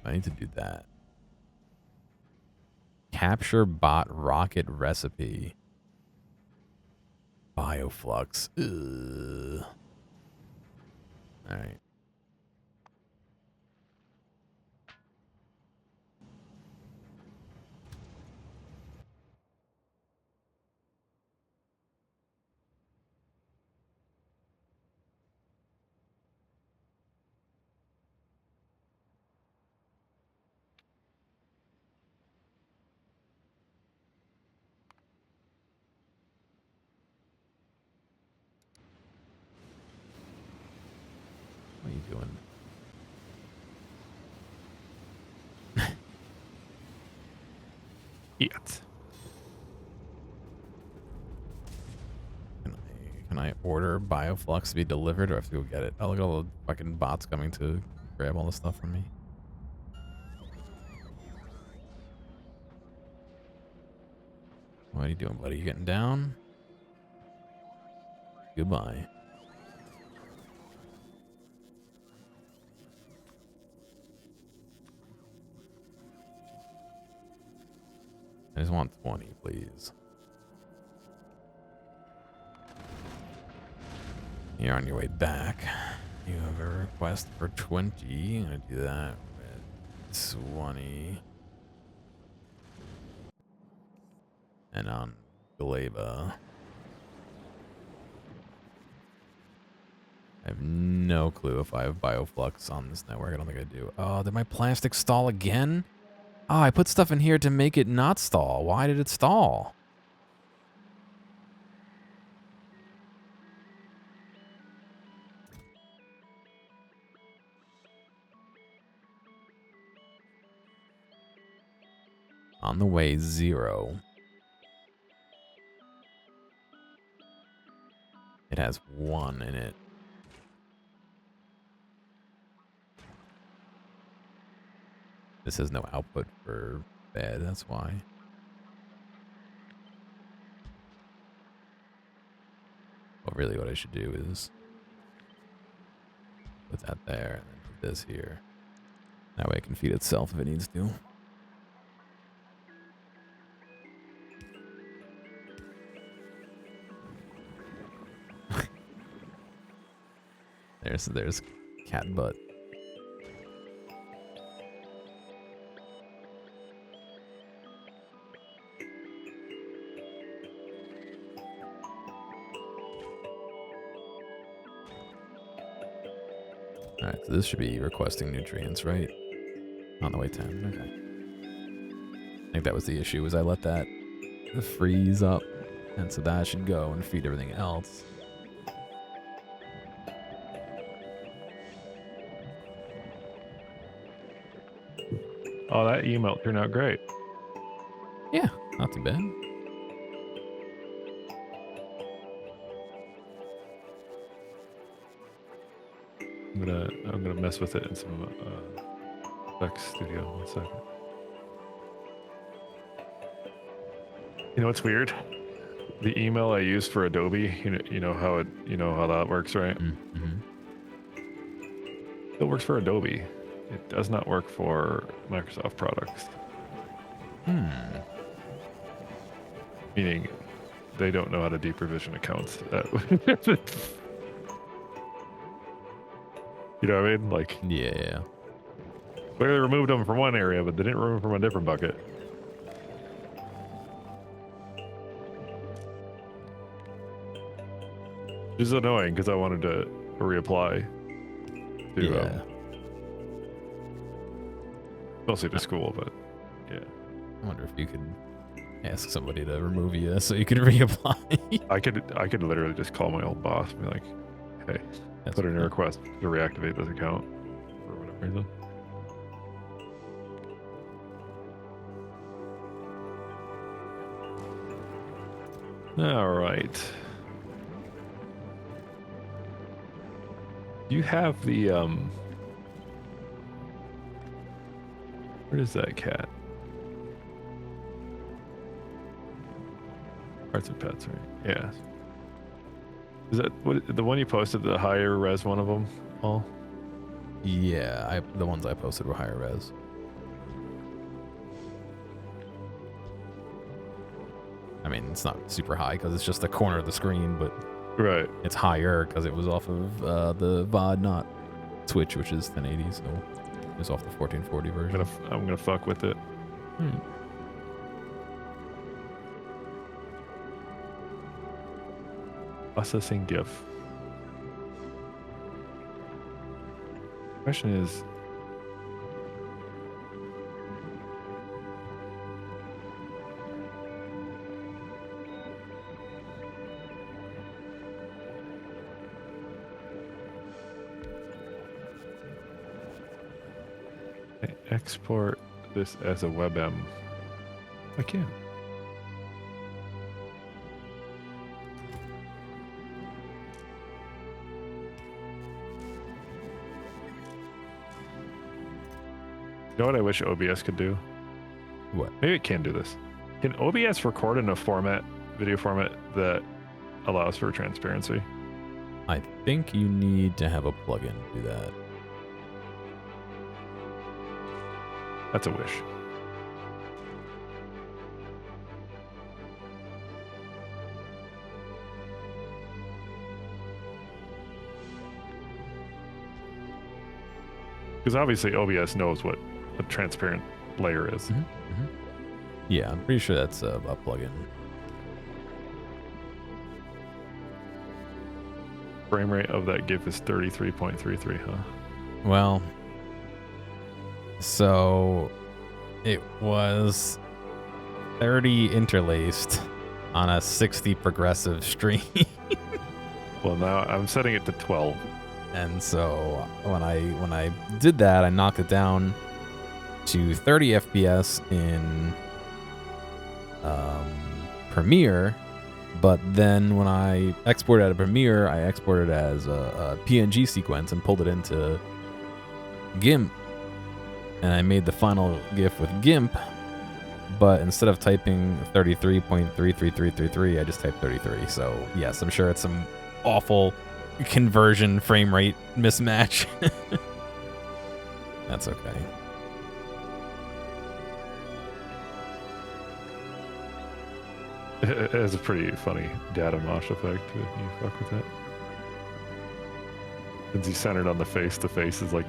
I need to do that. Capture bot rocket recipe. Bioflux. Ugh. All right. What are you doing? Yet. Can I order Bioflux to be delivered, or I have to go get it? Oh, look at all the fucking bots coming to grab all the stuff from me. What are you doing, buddy? You getting down? Goodbye. I just want 20, please. You're on your way back. You have a request for 20. I'm going to do that with 20. And on Galeba. I have no clue if I have Bioflux on this network. I don't think I do. Oh, did my plastic stall again? Oh, I put stuff in here to make it not stall. Why did it stall? On the way, 0. It has 1 in it. This has no output for bed, that's why. Well, really what I should do is put that there and then put this here. That way it can feed itself if it needs to. There's cat butt. Alright, so this should be requesting nutrients, right? On the way 10, okay. I think that was the issue, was I let that freeze up. And so that should go and feed everything else. Oh, that email turned out great. Yeah, not too bad. I'm gonna mess with it in some Vex Studio. 1 second. You know what's weird? The email I use for Adobe, you know how that works, right? Mm-hmm. It works for Adobe. It does not work for Microsoft products. Meaning, they don't know how to deprovision accounts. You know what I mean? Like, yeah. They removed them from one area, but they didn't remove them from a different bucket. Which is annoying because I wanted to reapply to mostly to school, but yeah. I wonder if you could ask somebody to remove you so you could reapply. I could literally just call my old boss and be like, hey, put in a request to reactivate this account for whatever reason. All right. You have the where is that cat? Parts and pets, right? Yeah. Is that what the one you posted? The higher res one of them? All? Yeah, the ones I posted were higher res. I mean, it's not super high because it's just the corner of the screen, but right, it's higher because it was off of the VOD, not Twitch, which is 1080, so it was off the 1440 version. I'm gonna fuck with it. Processing GIF. Question is, export this as a WebM. I can. You know what I wish OBS could do? What? Maybe it can do this. Can OBS record in a video format that allows for transparency? I think you need to have a plugin to do that. That's a wish. Because obviously OBS knows what a transparent layer is. Yeah, I'm pretty sure that's a plugin. Frame rate of that GIF is 33.33, huh? Well, so it was 30 interlaced on a 60 progressive stream. Well, now I'm setting it to 12. And so when I did that, I knocked it down to 30 FPS in Premiere, but then when I exported out of Premiere, I exported as a PNG sequence and pulled it into GIMP, and I made the final GIF with GIMP, but instead of typing 33.33333, I just typed 33. So yes, I'm sure it's some awful conversion frame rate mismatch. That's okay. It has a pretty funny data mosh effect if you fuck with that. Since he's centered on the face is like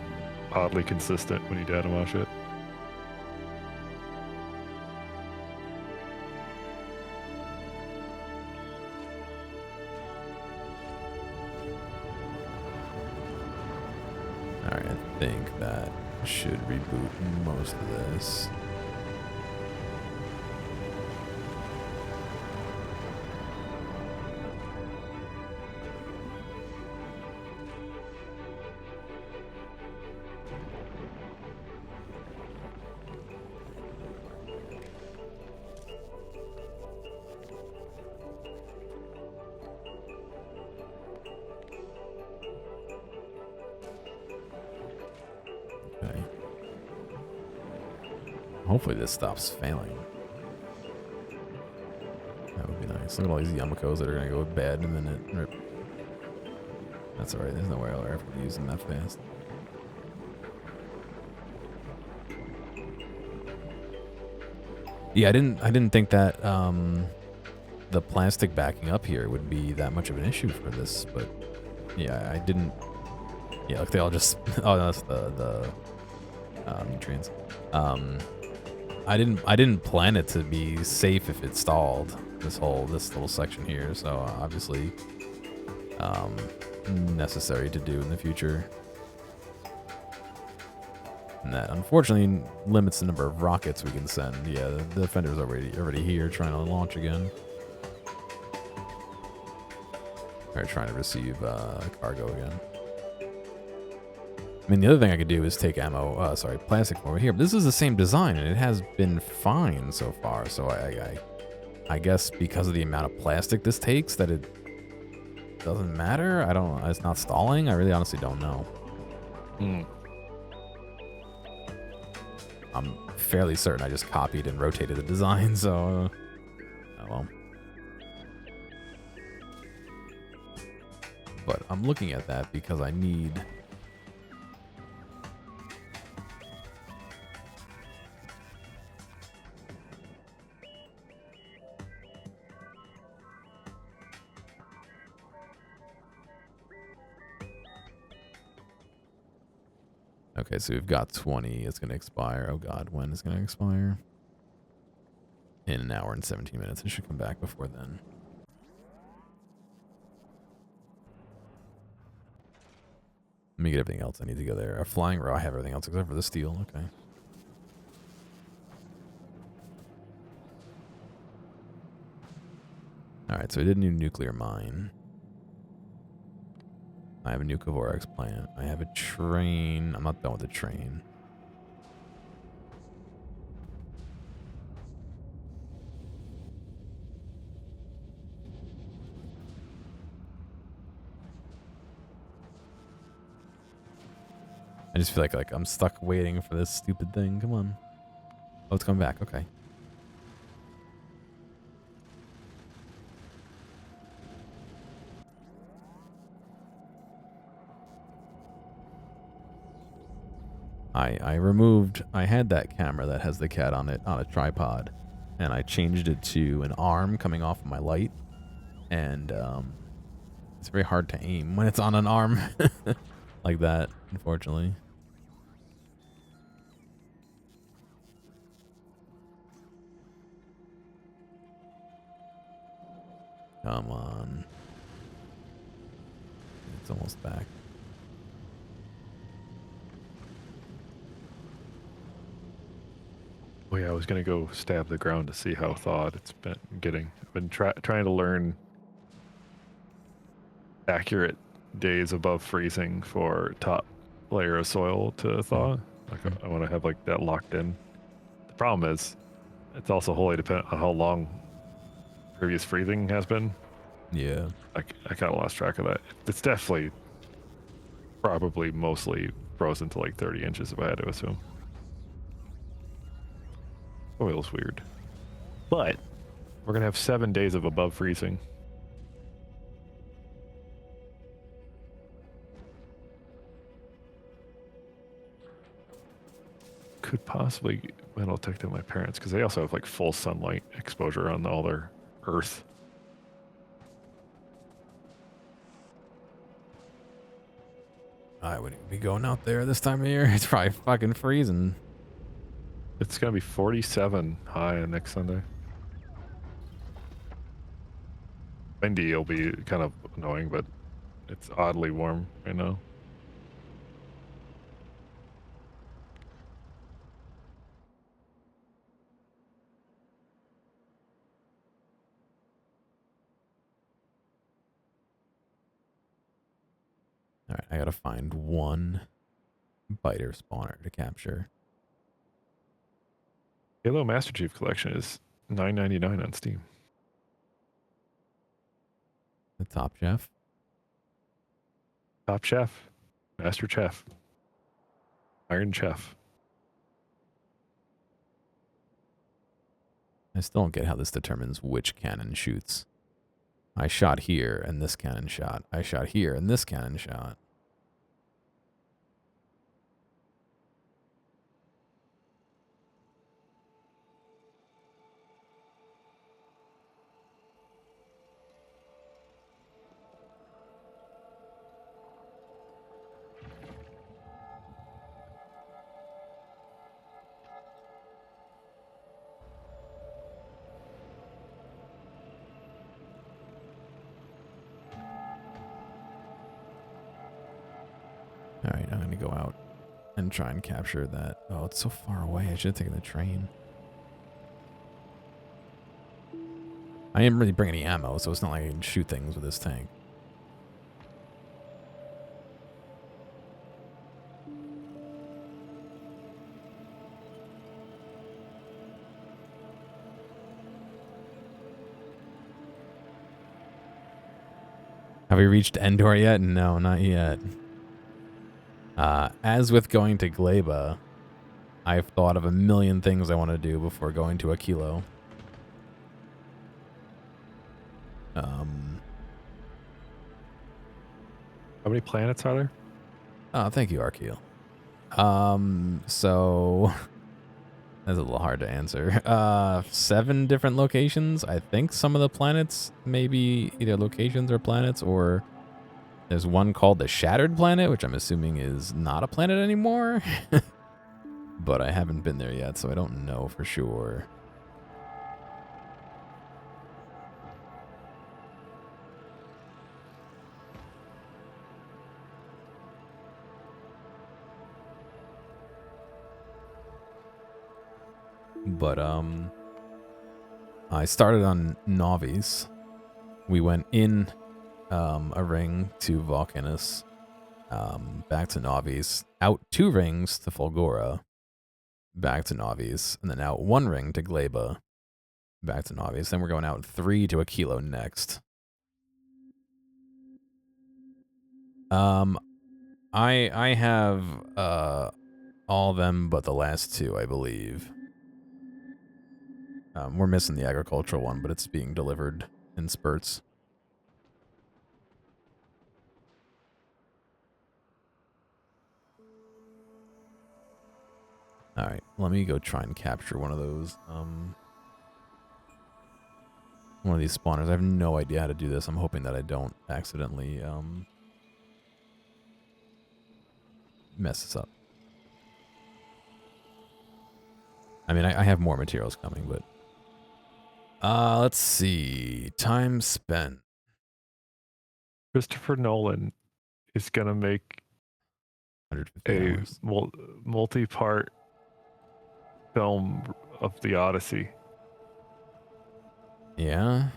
oddly consistent when you data mosh it. Alright, I think that should reboot most of this. Hopefully this stops failing. That would be nice. Look at all these Yamakos that are going to go bad in a minute. That's alright. There's no way I'll ever use them that fast. Yeah, I didn't think that the plastic backing up here would be that much of an issue for this, but yeah, I didn't. Yeah, look, they all just. Oh, no, that's the nutrients. I didn't plan it to be safe if it stalled, this little section here, so obviously necessary to do in the future. And that unfortunately limits the number of rockets we can send. Yeah, the Defender's already here trying to launch again. Or trying to receive cargo again. I mean, the other thing I could do is take plastic from over here. But this is the same design, and it has been fine so far. So I I guess because of the amount of plastic this takes, that it doesn't matter. I don't. It's not stalling. I really honestly don't know. I'm fairly certain I just copied and rotated the design, so oh well. But I'm looking at that because I need. Okay, so we've got 20. It's going to expire. Oh, God. When is it going to expire? In an hour and 17 minutes. It should come back before then. Let me get everything else I need to go there. A flying row. I have everything else except for the steel. Okay. Alright, so I did a new nuclear mine. I have a new Kavorax plant. I have a train. I'm not done with the train. I just feel like I'm stuck waiting for this stupid thing. Come on. Oh, it's coming back. Okay. I had that camera that has the cat on it on a tripod, and I changed it to an arm coming off of my light, and it's very hard to aim when it's on an arm like that, unfortunately. Come on. It's almost back. Oh yeah, I was gonna go stab the ground to see how thawed it's been getting. I've been trying to learn accurate days above freezing for top layer of soil to thaw. Like I want to have like that locked in. The problem is, it's also wholly dependent on how long previous freezing has been. Yeah. I kind of lost track of that. It's definitely probably mostly frozen to like 30 inches if I had to assume. Oil's weird. But we're going to have 7 days of above freezing. Could possibly metal detect my parents because they also have like full sunlight exposure on all their earth. I wouldn't be going out there this time of year. It's probably fucking freezing. It's going to be 47 high next Sunday. Windy will be kind of annoying, but it's oddly warm right now. All right, I gotta find one biter spawner to capture. Halo Master Chief Collection is $9.99 on Steam. The Top Chef. Top Chef, Master Chef, Iron Chef. I still don't get how this determines which cannon shoots. I shot here and this cannon shot. I shot here and this cannon shot. Alright, I'm going to go out and try and capture that. Oh, it's so far away. I should have taken the train. I didn't really bring any ammo, so it's not like I can shoot things with this tank. Have we reached Endor yet? No, not yet. As with going to Gleba, I've thought of a million things I want to do before going to Aquilo. How many planets are there? Oh, thank you, Arkeel. So that's a little hard to answer. 7 different locations. I think some of the planets maybe either locations or planets, or there's one called the Shattered Planet, which I'm assuming is not a planet anymore. But I haven't been there yet, so I don't know for sure. But I started on Navis. We went in a ring to Volcanus, back to Navis, out 2 rings to Fulgora, back to Navis, and then out 1 ring to Gleba, back to Navis. Then we're going out 3 to Aquilo next. I have all of them but the last 2, I believe. We're missing the agricultural one, but it's being delivered in spurts. All right, let me go try and capture one of those. One of these spawners. I have no idea how to do this. I'm hoping that I don't accidentally mess this up. I mean, I have more materials coming, but let's see. Time spent. Christopher Nolan is gonna make 150 a hours. multi-part film of the Odyssey. Yeah.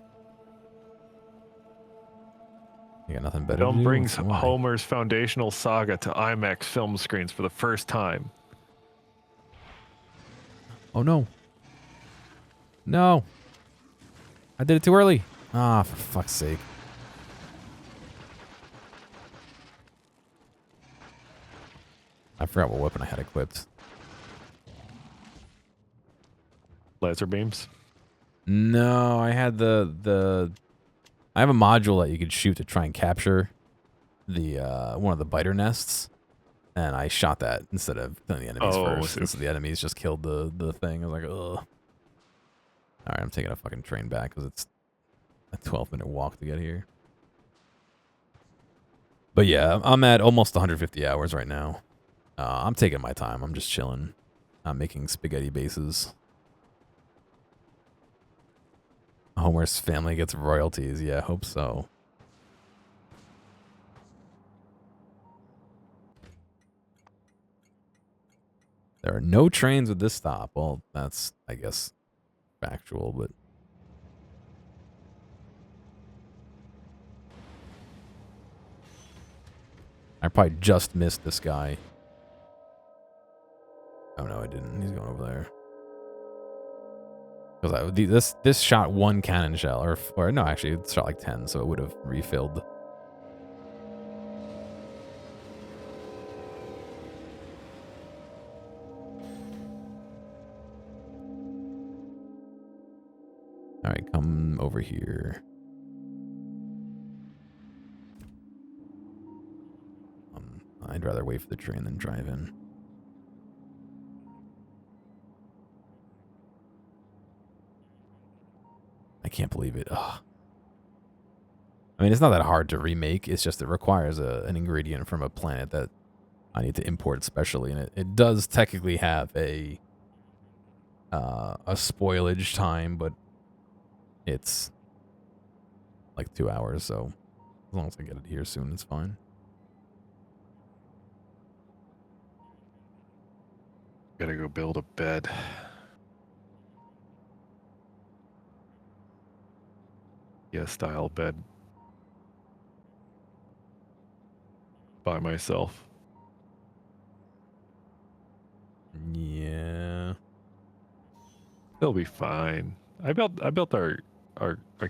You got nothing better to do? Film brings Homer's foundational saga to IMAX film screens for the first time. Oh, no. No. I did it too early. Ah, for fuck's sake. I forgot what weapon I had equipped. Laser beams? No, I had I have a module that you could shoot to try and capture the one of the biter nests, and I shot that instead of killing the enemies first. And so the enemies just killed the thing. I was like, ugh. All right, I'm taking a fucking train back because it's a 12-minute walk to get here. But yeah, I'm at almost 150 hours right now. I'm taking my time. I'm just chilling. I'm making spaghetti bases. Homer's family gets royalties. Yeah, I hope so. There are no trains with this stop. Well, that's, I guess, factual, but... I probably just missed this guy. Oh, no, I didn't. He's going over there. Because this shot 1 cannon shell, or no, actually, it shot like 10, so it would have refilled. All right, come over here. I'd rather wait for the train than drive in. I can't believe it. Ugh. I mean, it's not that hard to remake. It's just it requires an ingredient from a planet that I need to import specially, and it does technically have a spoilage time, but it's like 2 hours, so as long as I get it here soon, it's fine. Gotta go build a bed. Yeah, style bed. By myself. Yeah. They'll be fine. I built our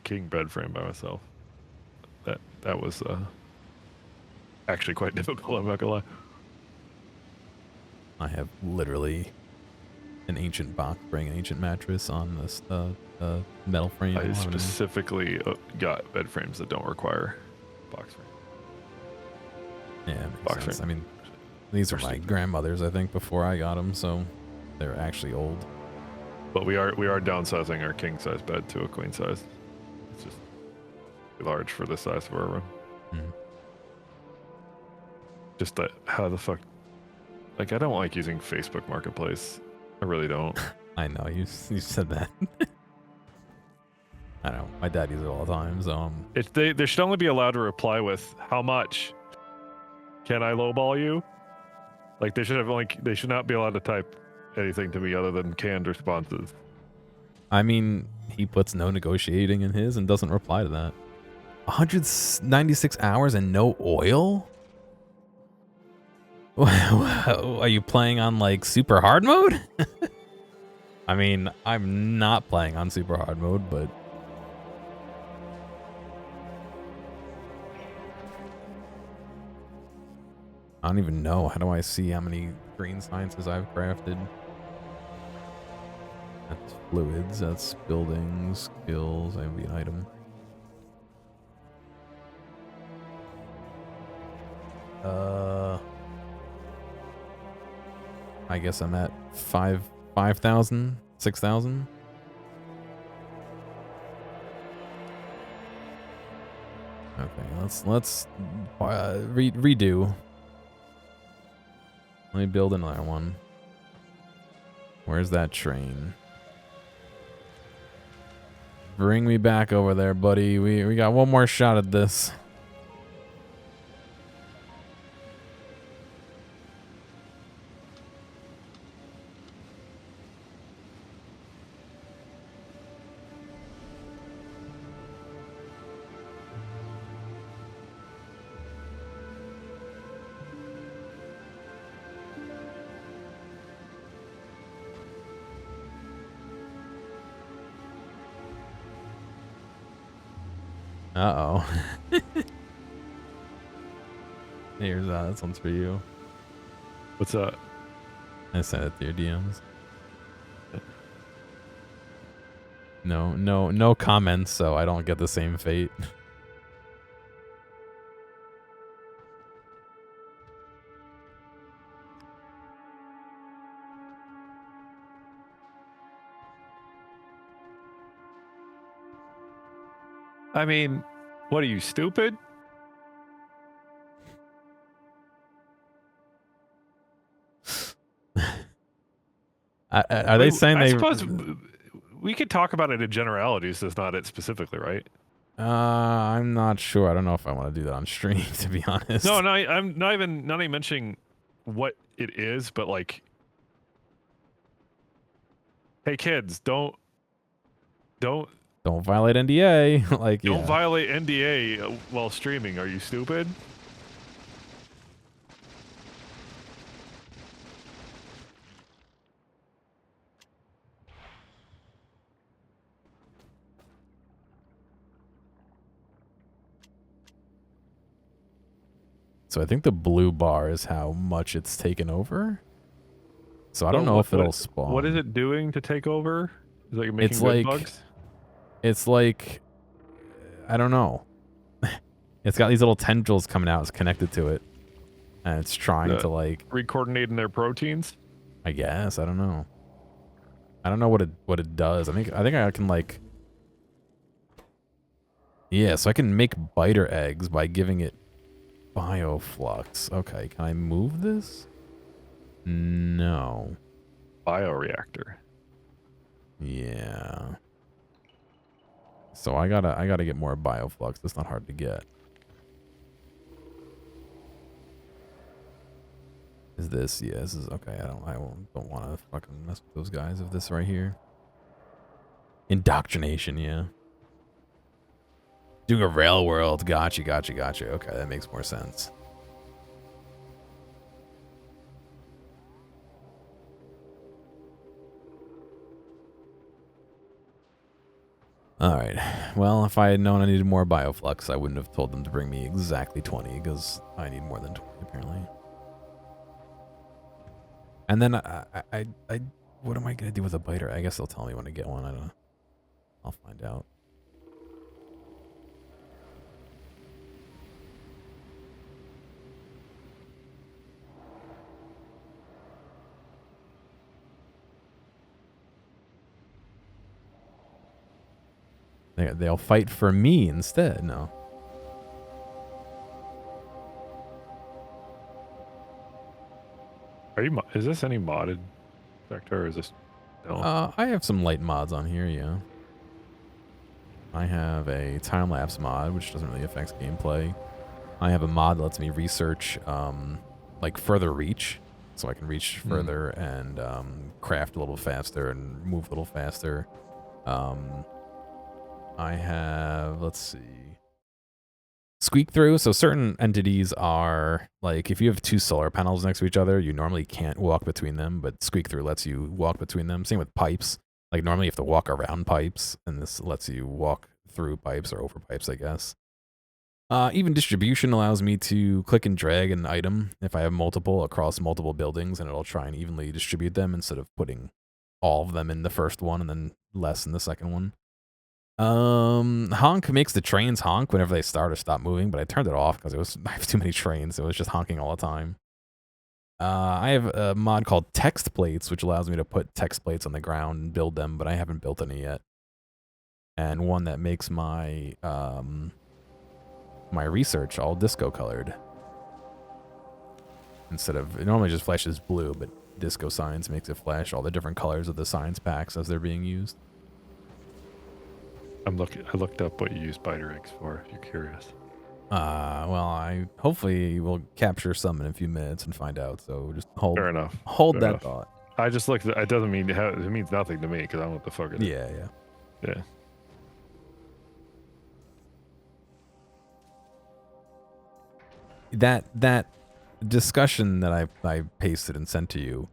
king bed frame by myself. that was actually quite difficult. I'm not gonna lie. I have literally an ancient box spring, an ancient mattress on this metal frame. I specifically got bed frames that don't require box frame. Yeah, makes sense. I mean, these are my grandmother's, I think, before I got them, so they're actually old. But we are downsizing our king size bed to a queen size. It's just too large for the size of our room. Mm-hmm. Just that, how the fuck? Like, I don't like using Facebook Marketplace. I really don't. I know you said that. I know my dad uses it all the time. So they should only be allowed to reply with "How much? Can I lowball you?" Like they should not be allowed to type anything to me other than canned responses. I mean, he puts no negotiating in his and doesn't reply to that. 196 hours and no oil? Are you playing on like super hard mode? I mean, I'm not playing on super hard mode, but I don't even know. How do I see how many green sciences I've crafted? That's fluids, that's buildings, skills, that would be an item. I guess I'm at 5,000, 6,000. Okay, let's redo. Let me build another one. Where's that train? Bring me back over there, buddy. We got one more shot at this. Uh-oh. Here's this one's for you. What's up? I sent it to your DMs. No comments, so I don't get the same fate. I mean, what are you, stupid? Are they saying I suppose we could talk about it in generalities, that's not it specifically, right? I'm not sure. I don't know if I want to do that on stream, to be honest. No, I'm not even mentioning what it is, but like, hey kids, don't violate NDA. Like, don't violate NDA while streaming. Are you stupid? So I think the blue bar is how much it's taken over. So I don't know if it'll spawn. What is it doing to take over? Is it making good bugs? It's like, I don't know. It's got these little tendrils coming out. It's connected to it, and it's trying to like recoordinating their proteins. I guess I don't know. I don't know what it does. I think I can like. Yeah, so I can make biter eggs by giving it bioflux. Okay, can I move this? No. Bioreactor. Yeah. So I gotta get more bioflux. That's not hard to get. Is this? Yeah, this is okay. I don't want to fucking mess with those guys of this right here. Indoctrination, yeah. Doing a rail world. Gotcha. Okay, that makes more sense. Alright. Well, if I had known I needed more bioflux, I wouldn't have told them to bring me exactly 20, because I need more than 20, apparently. And then what am I going to do with a biter? I guess they'll tell me when I get one. I don't know. I'll find out. They'll fight for me instead. No. Is this any modded Factorio, or is this no? I have some light mods on here, yeah. I have a time-lapse mod, which doesn't really affect gameplay. I have a mod that lets me research, like, further reach, so I can reach further and craft a little faster and move a little faster. I have, let's see, squeak through. So certain entities are, like, if you have two solar panels next to each other, you normally can't walk between them, but squeak through lets you walk between them. Same with pipes. Like, normally you have to walk around pipes, and this lets you walk through pipes or over pipes, I guess. Even distribution allows me to click and drag an item if I have multiple across multiple buildings, and it'll try and evenly distribute them instead of putting all of them in the first one and then less in the second one. Honk makes the trains honk whenever they start or stop moving, but I turned it off because I have too many trains. It was just honking all the time. I have a mod called text plates, which allows me to put text plates on the ground and build them, but I haven't built any yet. And one that makes my my research all disco colored. Instead of, it normally just flashes blue, but Disco Science makes it flash all the different colors of the science packs as they're being used. I looked up what you use biter eggs for, if you're curious. Well, I hopefully will capture some in a few minutes and find out. So just hold. Fair enough. Hold that thought. I just looked. It doesn't mean it means nothing to me because I don't know what the fuck it is. Yeah. That discussion that I pasted and sent to you.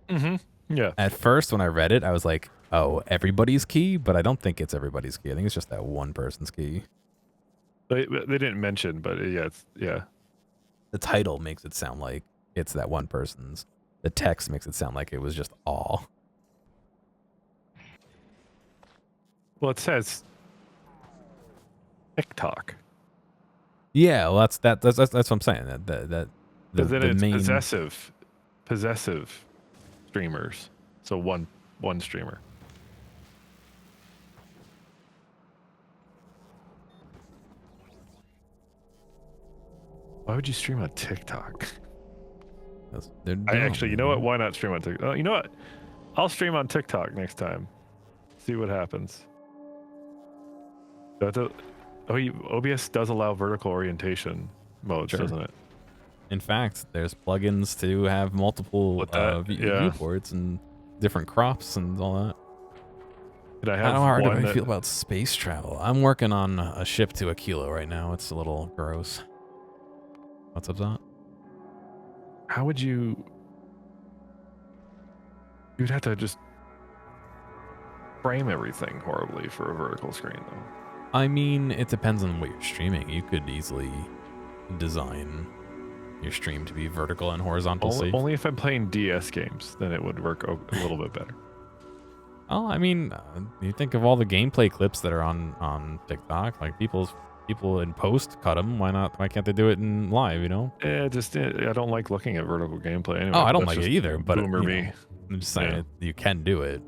Yeah. At first, when I read it, I was like, "Oh, everybody's key," but I don't think it's everybody's key. I think it's just that one person's key. They didn't mention, but yeah. The title makes it sound like it's that one person's. The text makes it sound like it was just all. Well, it says TikTok. Yeah, well, that's what I'm saying. It's main possessive streamers. So one streamer. Why would you stream on TikTok? You know what? Why not stream on TikTok? You know what? I'll stream on TikTok next time. See what happens. OBS does allow vertical orientation modes, doesn't it? In fact, there's plugins to have multiple viewports and different crops and all that. How hard do I feel about space travel? I'm working on a ship to a kilo right now. It's a little gross. What's up, Zot? How would you... You'd have to just frame everything horribly for a vertical screen, though. I mean, it depends on what you're streaming. You could easily design your stream to be vertical and horizontal safe. Only if I'm playing DS games, then it would work a little bit better. Oh, I mean, you think of all the gameplay clips that are on TikTok, like people in post cut them. Why not? Why can't they do it in live? You know? I don't like looking at vertical gameplay anyway. Oh, I don't like it either. But boomer me. I'm just saying you can do it.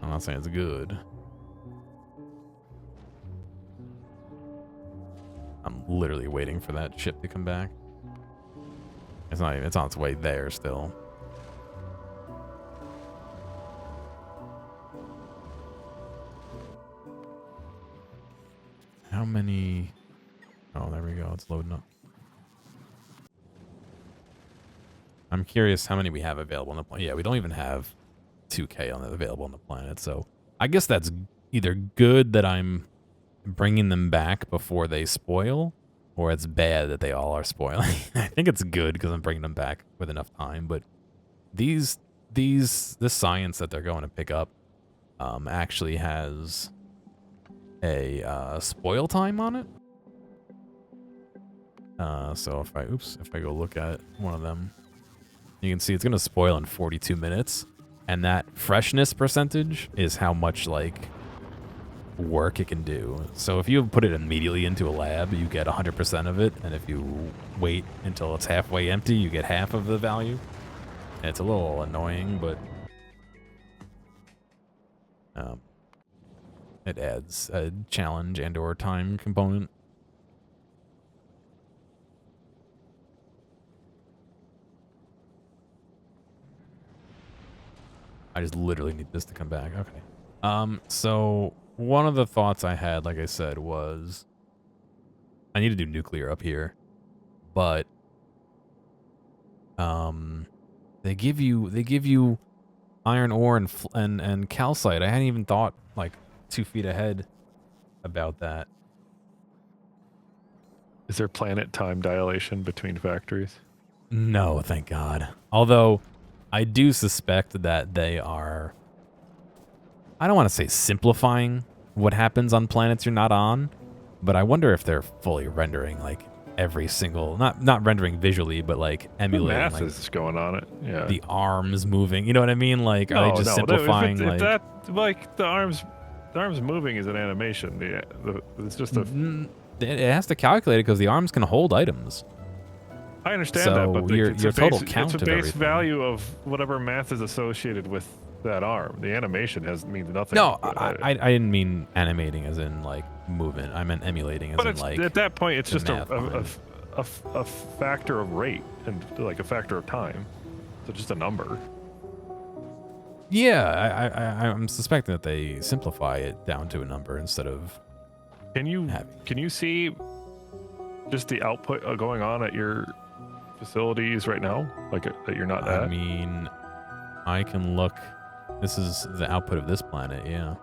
I'm not saying it's good. I'm literally waiting for that ship to come back. It's not even. It's on its way there still. How many? Oh, there we go. It's loading up. I'm curious how many we have available on the planet. Yeah, we don't even have 2K available on the planet. So I guess that's either good that I'm bringing them back before they spoil, or it's bad that they all are spoiling. I think it's good because I'm bringing them back with enough time. But this science that they're going to pick up actually has a spoil time on it. So if I go look at one of them, you can see it's gonna spoil in 42 minutes, and that freshness percentage is how much like work it can do. So if you put it immediately into a lab, you get 100% of it, and if you wait until it's halfway empty, you get half of the value. And it's a little annoying, but it adds a challenge and/or time component. I just literally need this to come back. Okay. So one of the thoughts I had, like I said, was I need to do nuclear up here, but they give you iron ore and calcite. I hadn't even thought like 2 feet ahead about that. Is there planet time dilation between factories? No, thank God. Although I do suspect that they are, I don't want to say simplifying what happens on planets you're not on, but I wonder if they're fully rendering like every single, not rendering visually, but like emulating. The math is going on it. Yeah. The arms moving. You know what I mean? Like, are they just simplifying? If that, like the arms moving is an animation. It's just a. It has to calculate it because the arms can hold items. I understand that, but your total count it's a of base everything. value of whatever math is associated with that arm. The animation means nothing. No, I didn't mean animating as in like movement. I meant emulating as in like. At that point, it's just a factor of rate and like a factor of time. So just a number. Yeah, I'm suspecting that they simplify it down to a number instead of. Can you see just the output going on at your facilities right now, like that you're not at? I mean, I can look. This is the output of this planet, yeah.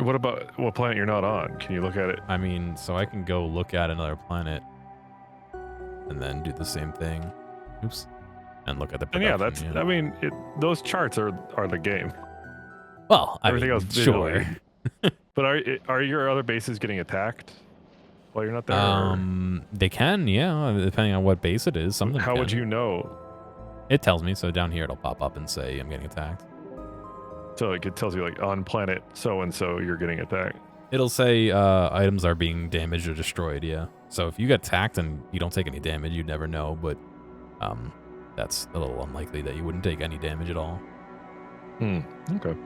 What about what planet you're not on? Can you look at it? I mean, so I can go look at another planet and then do the same thing. Oops. And look at the production. And yeah, that's. I mean, those charts are the game. Well, everything else sure. But are your other bases getting attacked while you're not there? They can, yeah, depending on what base it is. Some of them How would you know? It tells me, so down here it'll pop up and say I'm getting attacked. So like it tells you like on planet so and so you're getting attacked. It'll say items are being damaged or destroyed, yeah. So if you get attacked and you don't take any damage, you'd never know, but that's a little unlikely that you wouldn't take any damage at all. Okay.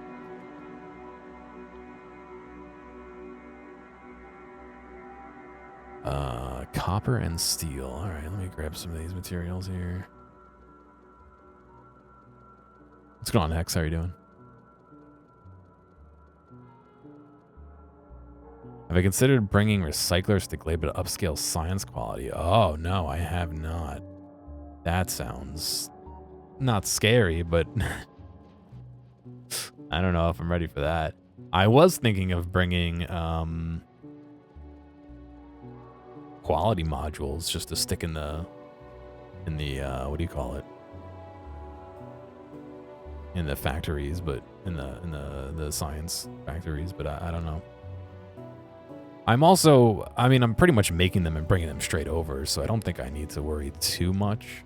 Copper and steel. All right, let me grab some of these materials here. What's going on, Hex? How are you doing? Have I considered bringing recyclers to Glade to upscale science quality? Oh, no, I have not. That sounds not scary, but I don't know if I'm ready for that. I was thinking of bringing quality modules just to stick in the what do you call it? In the factories, but in the science factories, but I don't know. I'm pretty much making them and bringing them straight over, so I don't think I need to worry too much.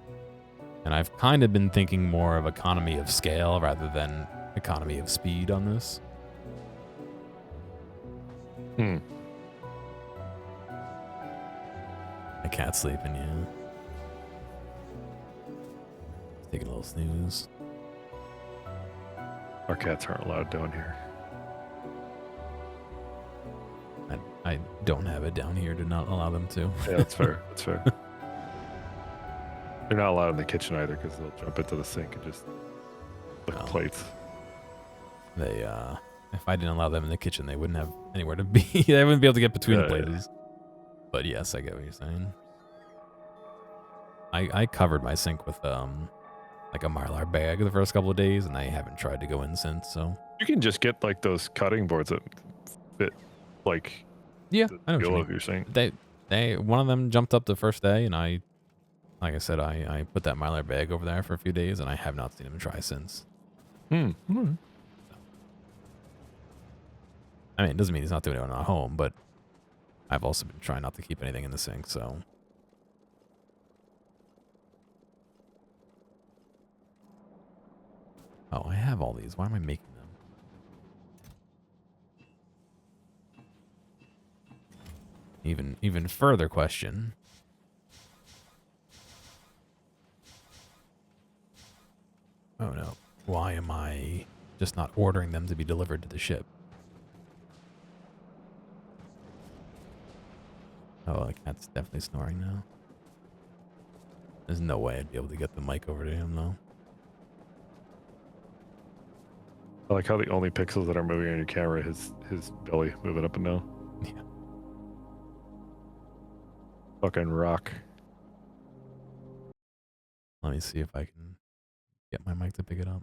And I've kind of been thinking more of economy of scale rather than economy of speed on this. My cat's sleeping, yeah. Taking a little snooze. Our cats aren't allowed down here. I don't have it down here to not allow them to. Yeah, that's fair. That's fair. They're not allowed in the kitchen either because they'll jump into the sink and just lick plates. They, if I didn't allow them in the kitchen, they wouldn't have anywhere to be. They wouldn't be able to get between the places. But yes, I get what you're saying. I covered my sink with like a Mylar bag the first couple of days, and I haven't tried to go in since. So you can just get like those cutting boards that fit, like. Yeah, I know what you're saying. One of them jumped up the first day, and like I said, I put that Mylar bag over there for a few days, and I have not seen him try since. I mean, it doesn't mean he's not doing it when I'm not home, but I've also been trying not to keep anything in the sink, so. Oh, I have all these. Why am I making them? Even further question. Oh no. Why am I just not ordering them to be delivered to the ship? Oh, the cat's definitely snoring now. There's no way I'd be able to get the mic over to him, though. I like how the only pixels that are moving on your camera is his belly moving up and down. Yeah. Fucking rock. Let me see if I can get my mic to pick it up.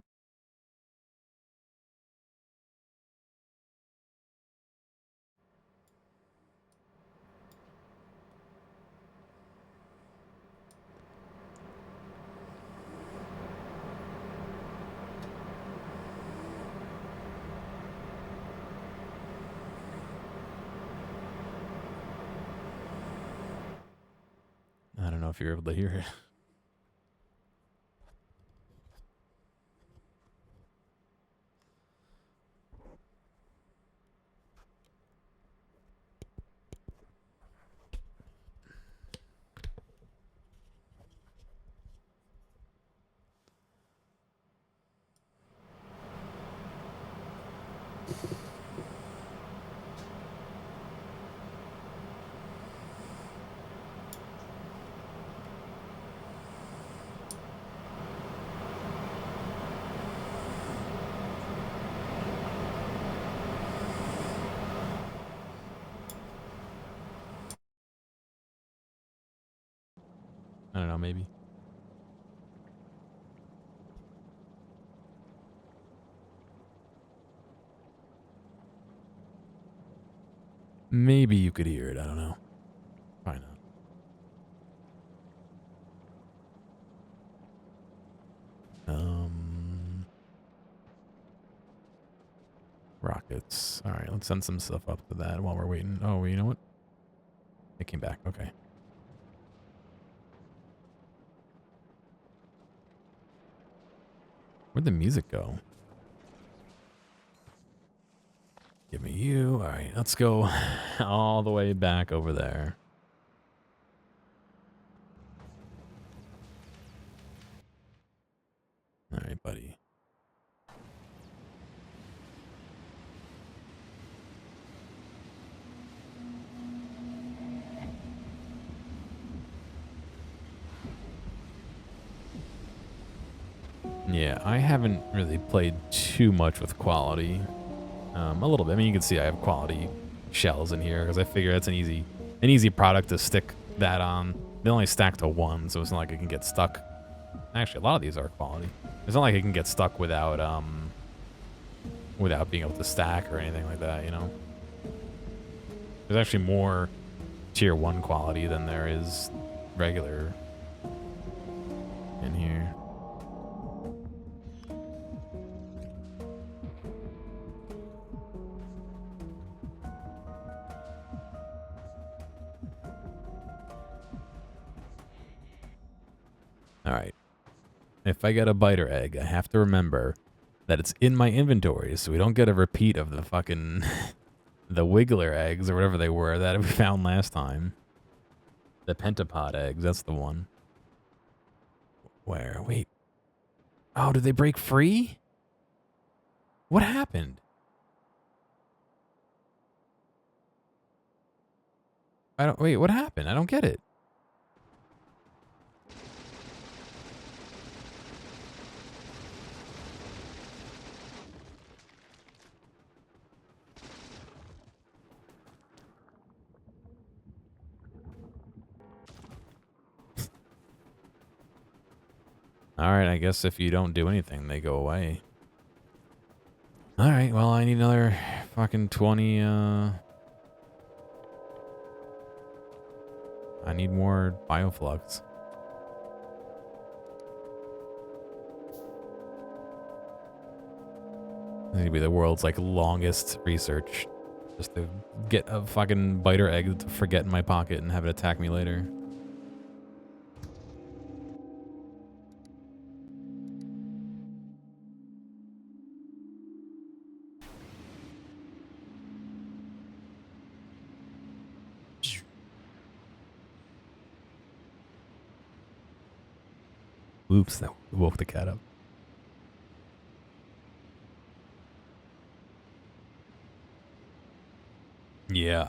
I don't know if you're able to hear it. I don't know, maybe. Maybe you could hear it. I don't know. Probably not. Rockets. All right, let's send some stuff up to that while we're waiting. Oh, you know what? It came back. Okay. Where'd the music go? Give me you. All right, let's go all the way back over there. All right, buddy. Yeah, I haven't really played too much with quality. A little bit. I mean, you can see I have quality shells in here because I figure that's an easy product to stick that on. They only stack to one, so it's not like it can get stuck. Actually, a lot of these are quality. It's not like it can get stuck without without being able to stack or anything like that, you know? There's actually more tier 1 quality than there is regular in here. Alright. If I get a biter egg, I have to remember that it's in my inventory so we don't get a repeat of the fucking the wiggler eggs or whatever they were that we found last time. The pentapod eggs, that's the one. Where? Wait. Oh, did they break free? What happened? Wait, what happened? I don't get it. Alright, I guess if you don't do anything, they go away. Alright, well, I need another fucking 20, I need more bioflux. This is gonna be the world's, like, longest research Just to get a fucking biter egg to forget in my pocket and have it attack me later. Oops, that woke the cat up. Yeah,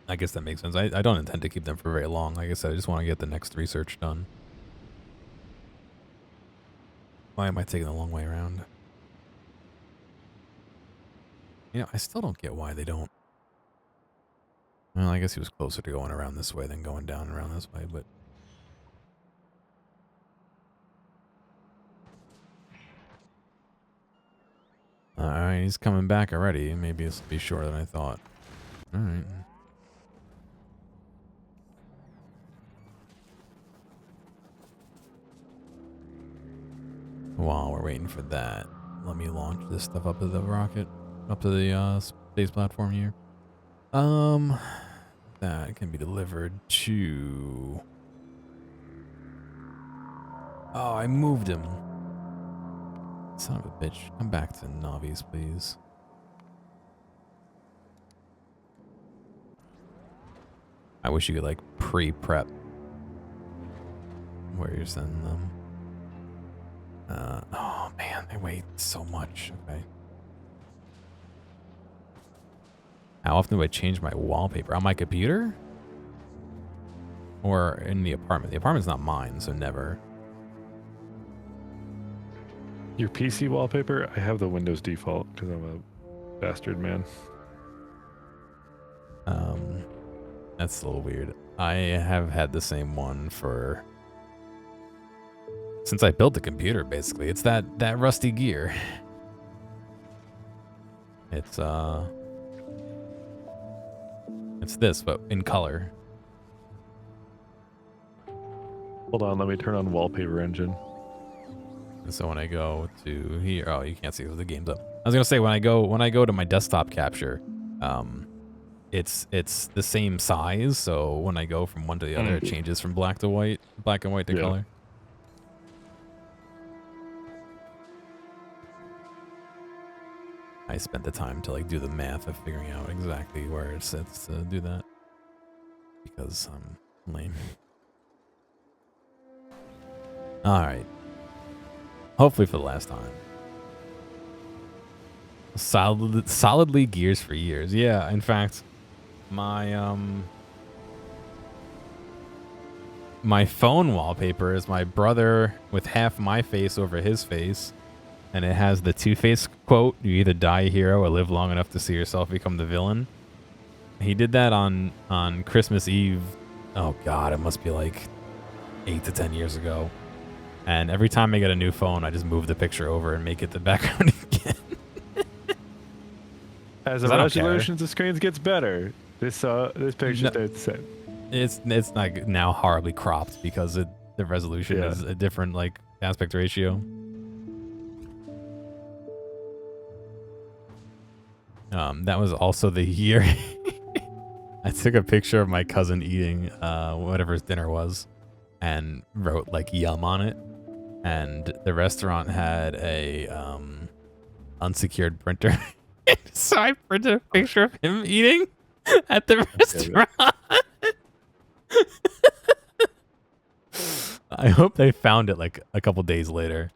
I guess that makes sense. I don't intend to keep them for very long. Like I said, I just want to get the next research done. Why am I taking the long way around? You know, I still don't get why they don't. Well, I guess he was closer to going around this way than going down around this way, but... Alright, he's coming back already. Maybe this will be shorter than I thought. Alright. While we're waiting for that, let me launch this stuff up to the rocket, up to the space platform here. That can be delivered to... Oh, I moved him. Son of a bitch. Come back to Navi's, please. I wish you could, like, pre-prep where you're sending them. Oh, man, they weigh so much. Okay. How often do I change my wallpaper? On my computer? Or in the apartment? The apartment's not mine, so never. Your PC wallpaper? I have the Windows default because I'm a bastard man. That's a little weird. I have had the same one for... since I built the computer, basically. It's that rusty gear. It's this, but in color. Hold on, let me turn on wallpaper engine. So when I go to here, oh, you can't see the game's up. I was gonna say when I go to my desktop capture, it's the same size. So when I go from one to the other, it changes from black and white to color. I spent the time to like do the math of figuring out exactly where it sits to do that because I'm lame. All right. Hopefully for the last time. Solidly gears for years. Yeah, in fact, my my phone wallpaper is my brother with half my face over his face, and it has the Two-Face quote, "You either die a hero or live long enough to see yourself become the villain." He did that on Christmas Eve. Oh God, it must be like 8 to 10 years ago. And every time I get a new phone, I just move the picture over and make it the background again. As the resolution of the screens gets better, this picture stays the same. It's like now horribly cropped because the resolution is a different like aspect ratio. That was also the year I took a picture of my cousin eating whatever his dinner was and wrote like yum on it. And the restaurant had a unsecured printer. So I printed a picture of him eating at the restaurant. I hope they found it like a couple days later.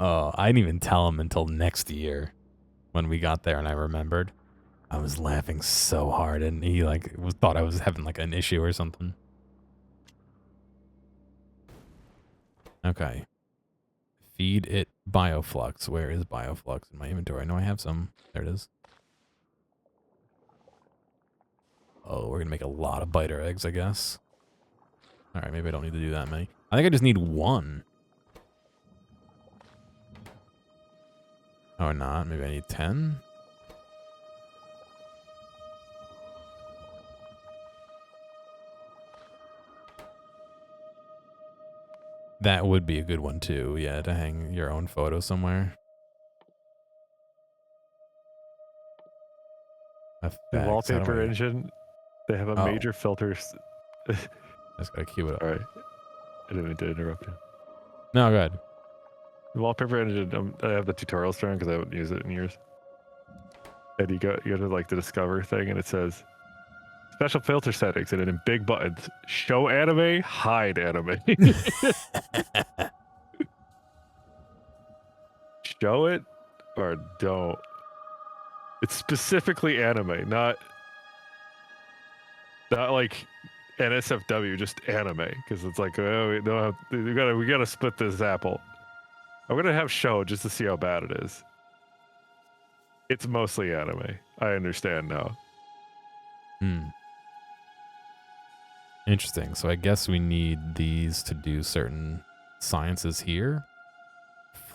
Oh, I didn't even tell him until next year when we got there and I remembered. I was laughing so hard and he like thought I was having like an issue or something. Okay. Feed it Bioflux. Where is Bioflux in my inventory? I know I have some. There it is. Oh, we're going to make a lot of biter eggs, I guess. All right, maybe I don't need to do that many. I think I just need one. Oh, not. Maybe I need 10? That would be a good one, too. Yeah, to hang your own photo somewhere. Effects. The wallpaper engine, they have a major filter. I just gotta cue it up. All right. I didn't mean to interrupt you. No, go ahead. The wallpaper engine, I have the tutorial starting because I haven't used it in years. And you go to like the discover thing and it says special filter settings and then in big buttons, show anime, hide anime. Show it or don't. It's specifically anime, not like NSFW, just anime. Because it's like, oh, we gotta split this apple. I'm gonna have show just to see how bad it is. It's mostly anime. I understand now. Interesting. So I guess we need these to do certain sciences here.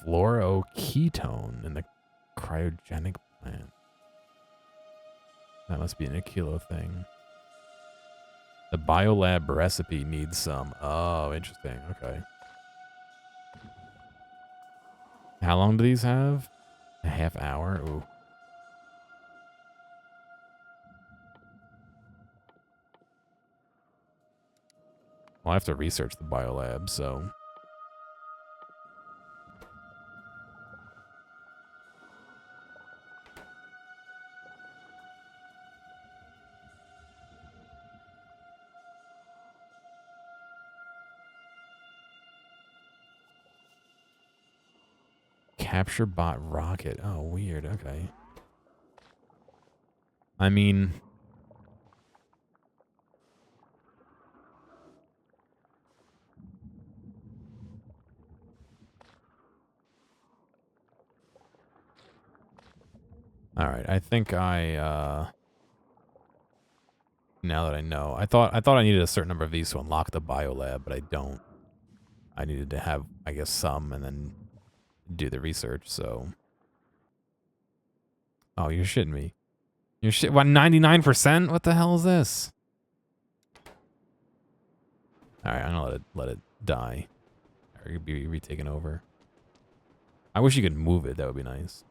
Fluoroketone in the cryogenic plant. That must be an Aquilo thing. The biolab recipe needs some. Oh, interesting. Okay. How long do these have? A half hour? Ooh. Well, I have to research the biolab, so... Capture bot rocket. Oh, weird. Okay. I mean... Alright, I think now that I know. I thought I needed a certain number of these to unlock the biolab, but I don't. I needed to have, I guess, some and then do the research, so... Oh, you're shitting me. You're shit. What, 99%? What the hell is this? Alright, I'm gonna let it die. Or it could be retaken over. I wish you could move it. That would be nice.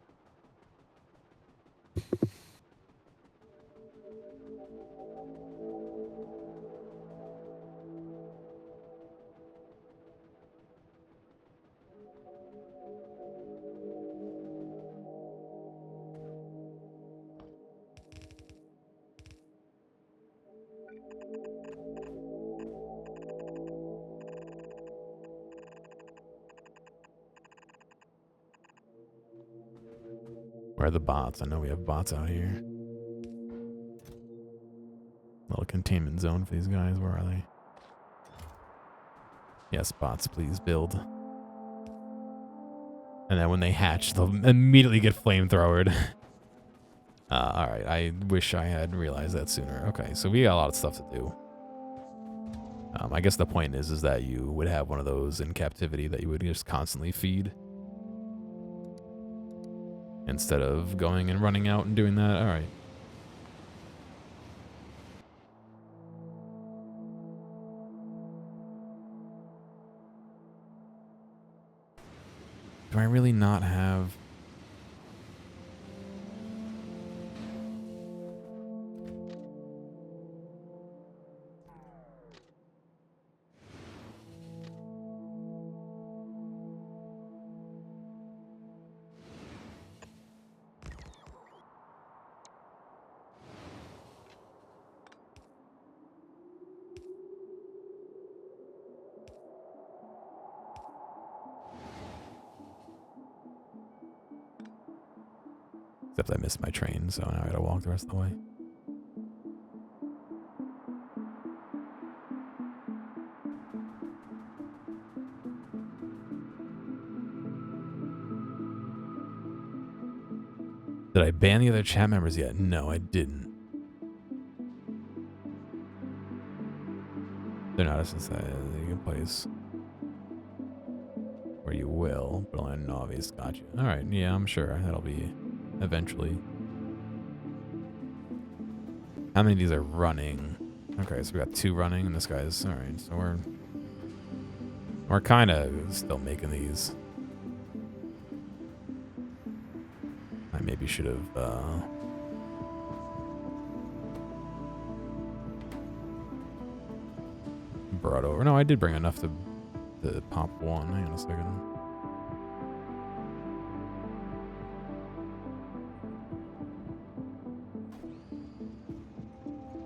Where are the bots? I know we have bots out here. Little containment zone for these guys. Where are they? Yes, bots, please build. And then when they hatch, they'll immediately get flamethrowered. Alright, I wish I had realized that sooner. Okay, so we got a lot of stuff to do. I guess the point is that you would have one of those in captivity that you would just constantly feed. Instead of going and running out and doing that. Alright. Do I really not have... Except I missed my train, so now I gotta walk the rest of the way. Did I ban the other chat members yet? No, I didn't. They're not a good place. Or you will, but only novice. Gotcha. All right. Yeah, I'm sure that'll be eventually. How many of these are running? Okay, so we got 2 running, and this guy's all right. So we're kind of still making these. I maybe should have. Brought over. No, I did bring enough to pop 1. Hang on a second.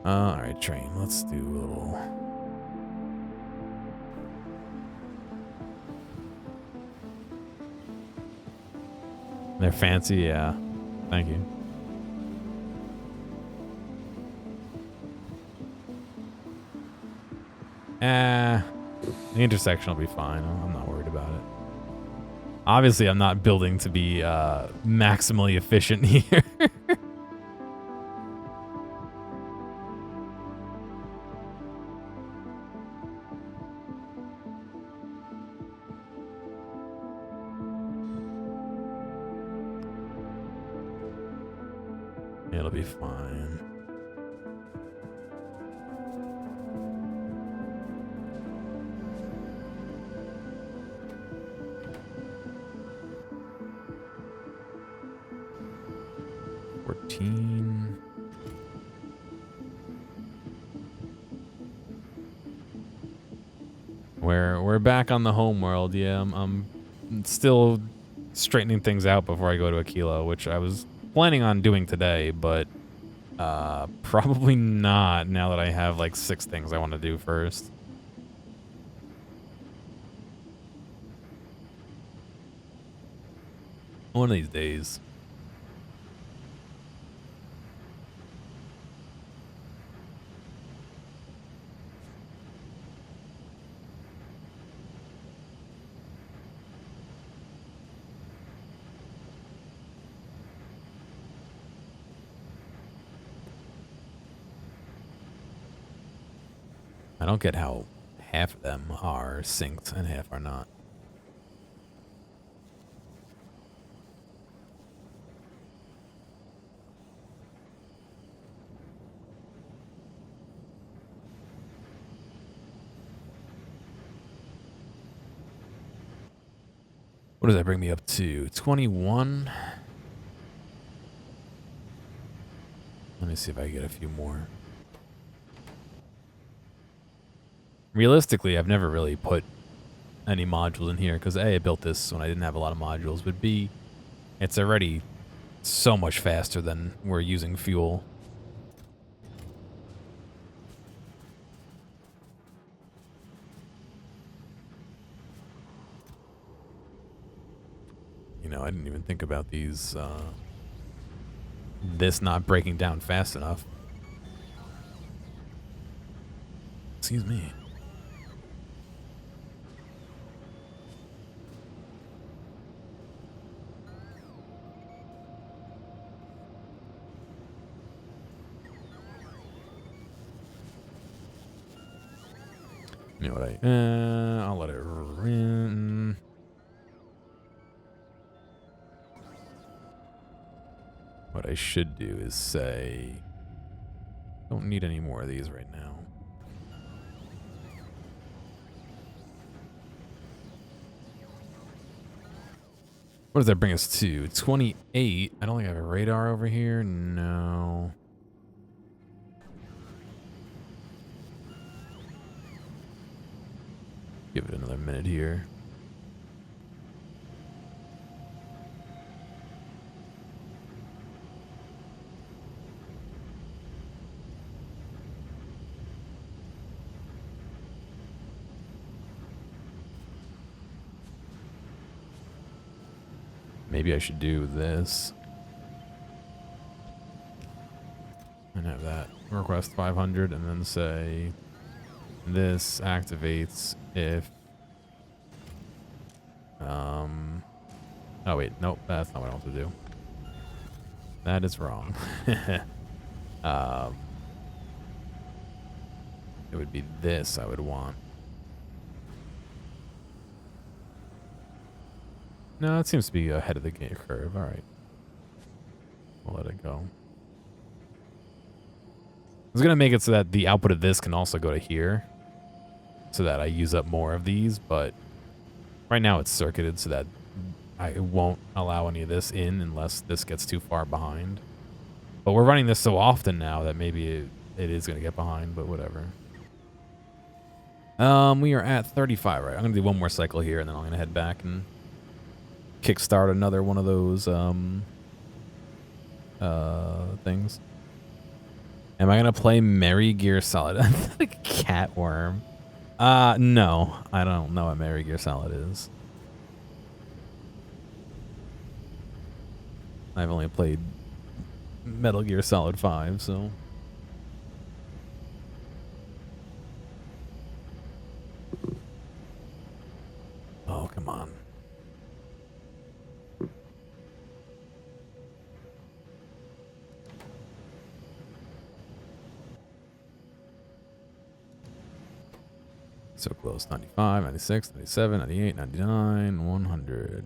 All right, train. Let's do a little. They're fancy, yeah. Thank you. The intersection will be fine. I'm not worried about it. Obviously, I'm not building to be maximally efficient here. It'll be fine. We're back on the home world. Yeah, I'm still straightening things out before I go to Aquila, which I was planning on doing today, but probably not now that I have like 6 things I want to do first. One of these days. I don't get how half of them are synced and half are not. What does that bring me up to? 21? Let me see if I get a few more. Realistically, I've never really put any modules in here because A, I built this when I didn't have a lot of modules, but B, it's already so much faster than we're using fuel. You know, I didn't even think about these, this not breaking down fast enough. Excuse me. You know what I'll let it run. What I should do is say, don't need any more of these right now. What does that bring us to? 28. I don't think I have a radar over here. No. Give it another minute here. Maybe I should do this. And have that request 500 and then say this activates if oh wait, nope, that's not what I want to do. That is wrong. It would be this I would want. No, it seems to be ahead of the game curve. All right. We'll let it go. I was going to make it so that the output of this can also go to here, so that I use up more of these, but right now it's circuited so that I won't allow any of this in unless this gets too far behind. But we're running this so often now that maybe it is going to get behind, but whatever. We are at 35, right? I'm going to do one more cycle here, and then I'm going to head back and kickstart another one of those things. Am I going to play Merry Gear Solid? Like a cat worm. No. I don't know what Merry Gear Solid is. I've only played Metal Gear Solid 5, so... Oh, come on. So close. 95, 96, 97, 98, 99, 100.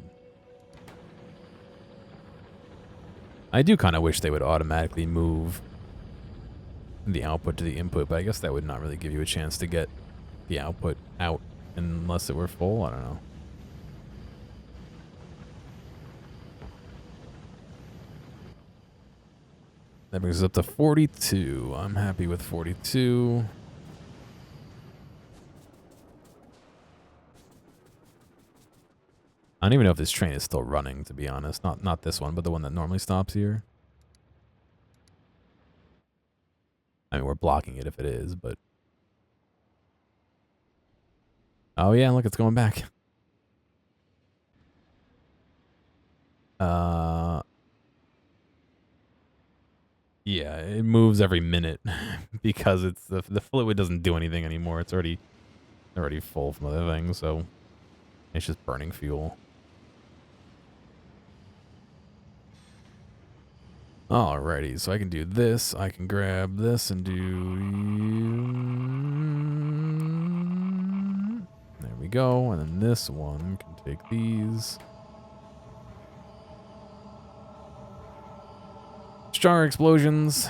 I do kind of wish they would automatically move the output to the input, but I guess that would not really give you a chance to get the output out unless it were full. I don't know. That brings us up to 42. I'm happy with 42. I don't even know if this train is still running, to be honest. Not this one, but the one that normally stops here. I mean, we're blocking it if it is, but... Oh, yeah, look, it's going back. Yeah, it moves every minute because it's the fluid doesn't do anything anymore. It's already full from other things, so it's just burning fuel. Alrighty, so I can do this. I can grab this and do... There we go. And then this one can take these. Star explosions.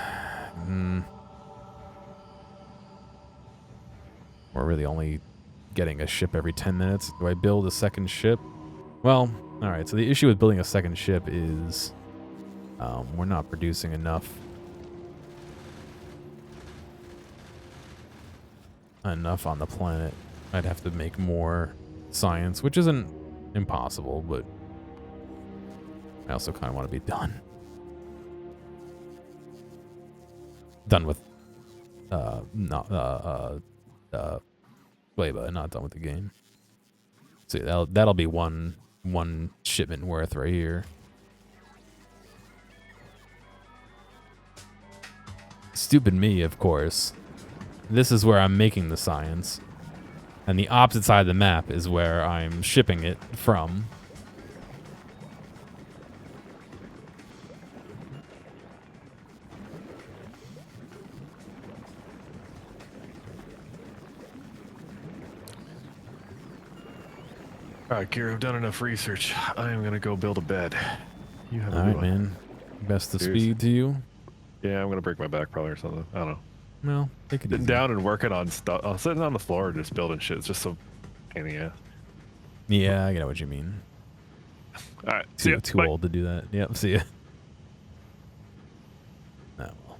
We're really only getting a ship every 10 minutes. Do I build a second ship? Well, alright, so the issue with building a second ship is... we're not producing enough on the planet. I'd have to make more science, which isn't impossible, but I also kind of want to be done. Done with Gleba, not done with the game. See, that'll be one shipment worth right here. Stupid me, of course. This is where I'm making the science. And the opposite side of the map is where I'm shipping it from. All right, Gary, I've done enough research. I am going to go build a bed. You have all right, man. Best of speed to you. Yeah, I'm going to break my back probably or something. I don't know. Well, take it sitting easy. Down and working on stuff. I'm sitting on the floor just building shit. It's just so pain in the ass. Yeah, I get what you mean. All right. Too old to do that. Yep, see ya. Oh, well.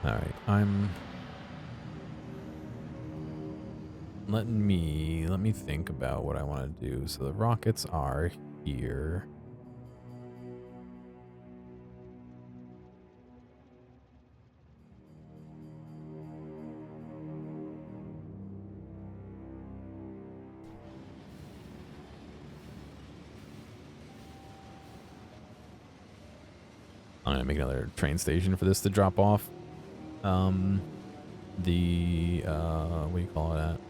Alright, let me think about what I want to do. So the rockets are here. I'm I'm gonna make another train station for this to drop off. What do you call it at?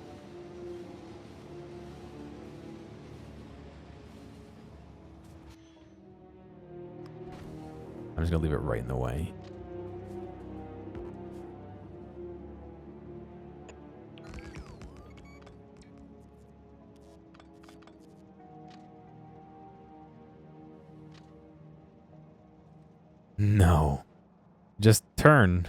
I'm just gonna leave it right in the way. No. Just turn.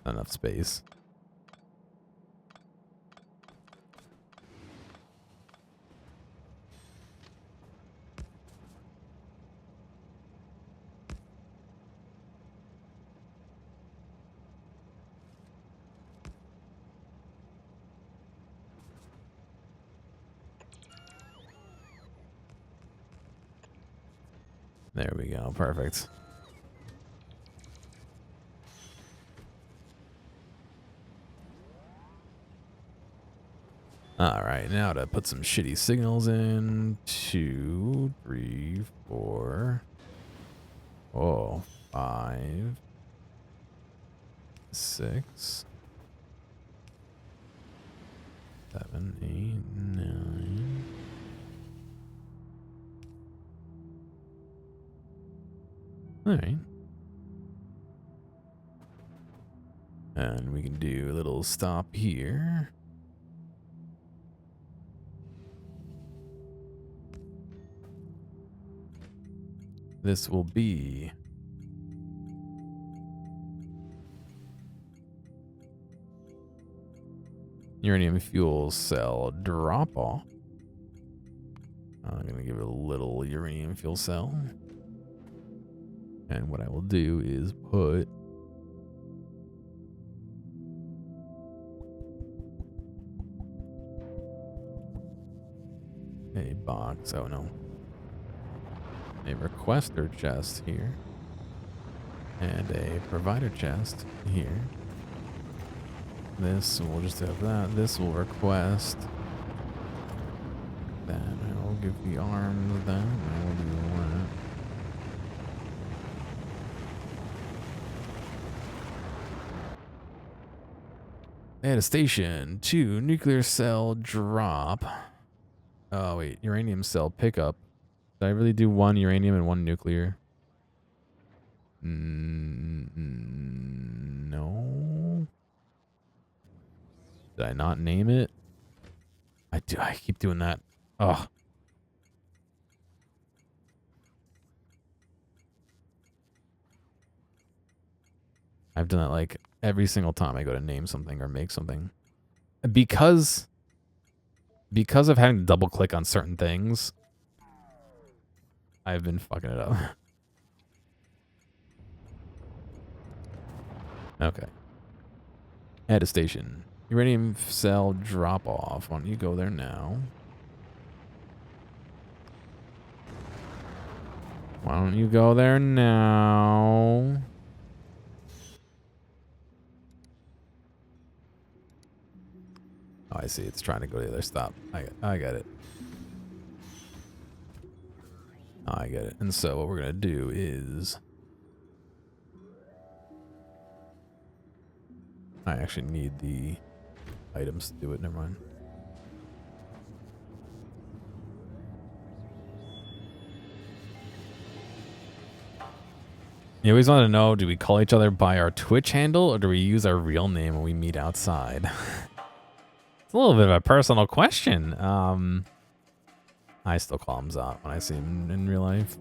Not enough space. There we go. Perfect. Alright, now to put some shitty signals in. 2, 3, 4. Oh, 5. 6. 7, 8, 9. Alright. And we can do a little stop here. This will be uranium fuel cell drop off. I'm going to give it a little uranium fuel cell. And what I will do is put a box. Oh no. A requester chest here. And a provider chest here. This, we'll just have that. This will request. Then I will give the arms that. I will do that. At a station 2, nuclear cell drop. Oh wait, uranium cell pickup. Did I really do 1 uranium and 1 nuclear? No. Did I not name it? I do. I keep doing that. Ugh. I've done that like every single time I go to name something or make something. Because of having to double click on certain things, I've been fucking it up. Okay. At a station. Uranium cell drop off. Why don't you go there now? Why don't you go there now? Oh, I see. It's trying to go to the other stop. I get it. I get it. And so what we're going to do is... I actually need the items to do it. Never mind. You always want to know, do we call each other by our Twitch handle or do we use our real name when we meet outside? It's a little bit of a personal question. I still call him Zot when I see him in real life.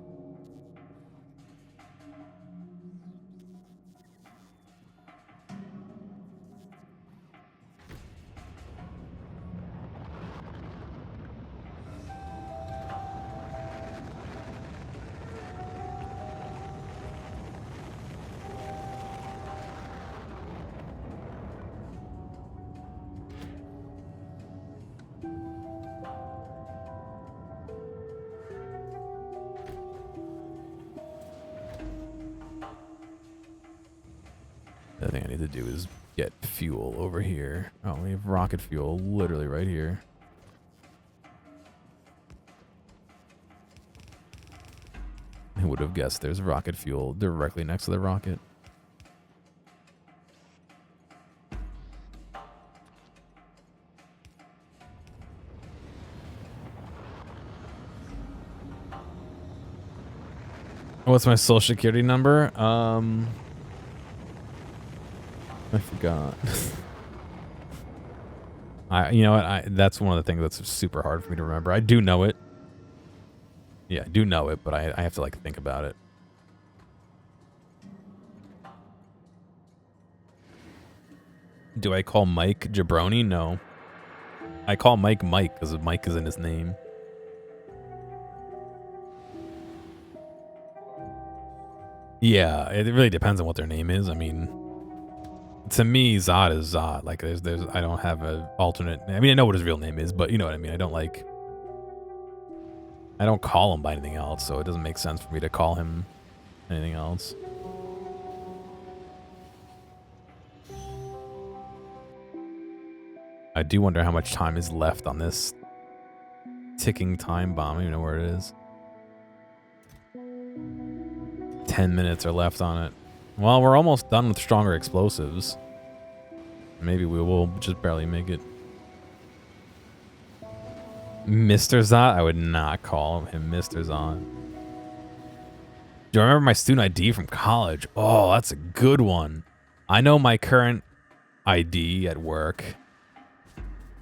The thing I need to do is get fuel over here. Oh, we have rocket fuel literally right here. would have guessed there's rocket fuel directly next to the rocket. What's my social security number? I forgot. You know what? That's one of the things that's super hard for me to remember. I do know it. Yeah, I do know it, but I have to like think about it. Do I call Mike Jabroni? No. I call Mike Mike because Mike is in his name. Yeah, it really depends on what their name is. I mean, to me, Zod is Zod. Like, there's I don't have an alternate. I mean, I know what his real name is, but you know what I mean. I don't call him by anything else, so it doesn't make sense for me to call him anything else. I do wonder how much time is left on this ticking time bomb. I don't even know where it is. 10 minutes are left on it. Well, we're almost done with stronger explosives. Maybe we will just barely make it. Mr. Zot? I would not call him Mr. Zot. Do you remember my student ID from college? Oh, that's a good one. I know my current ID at work.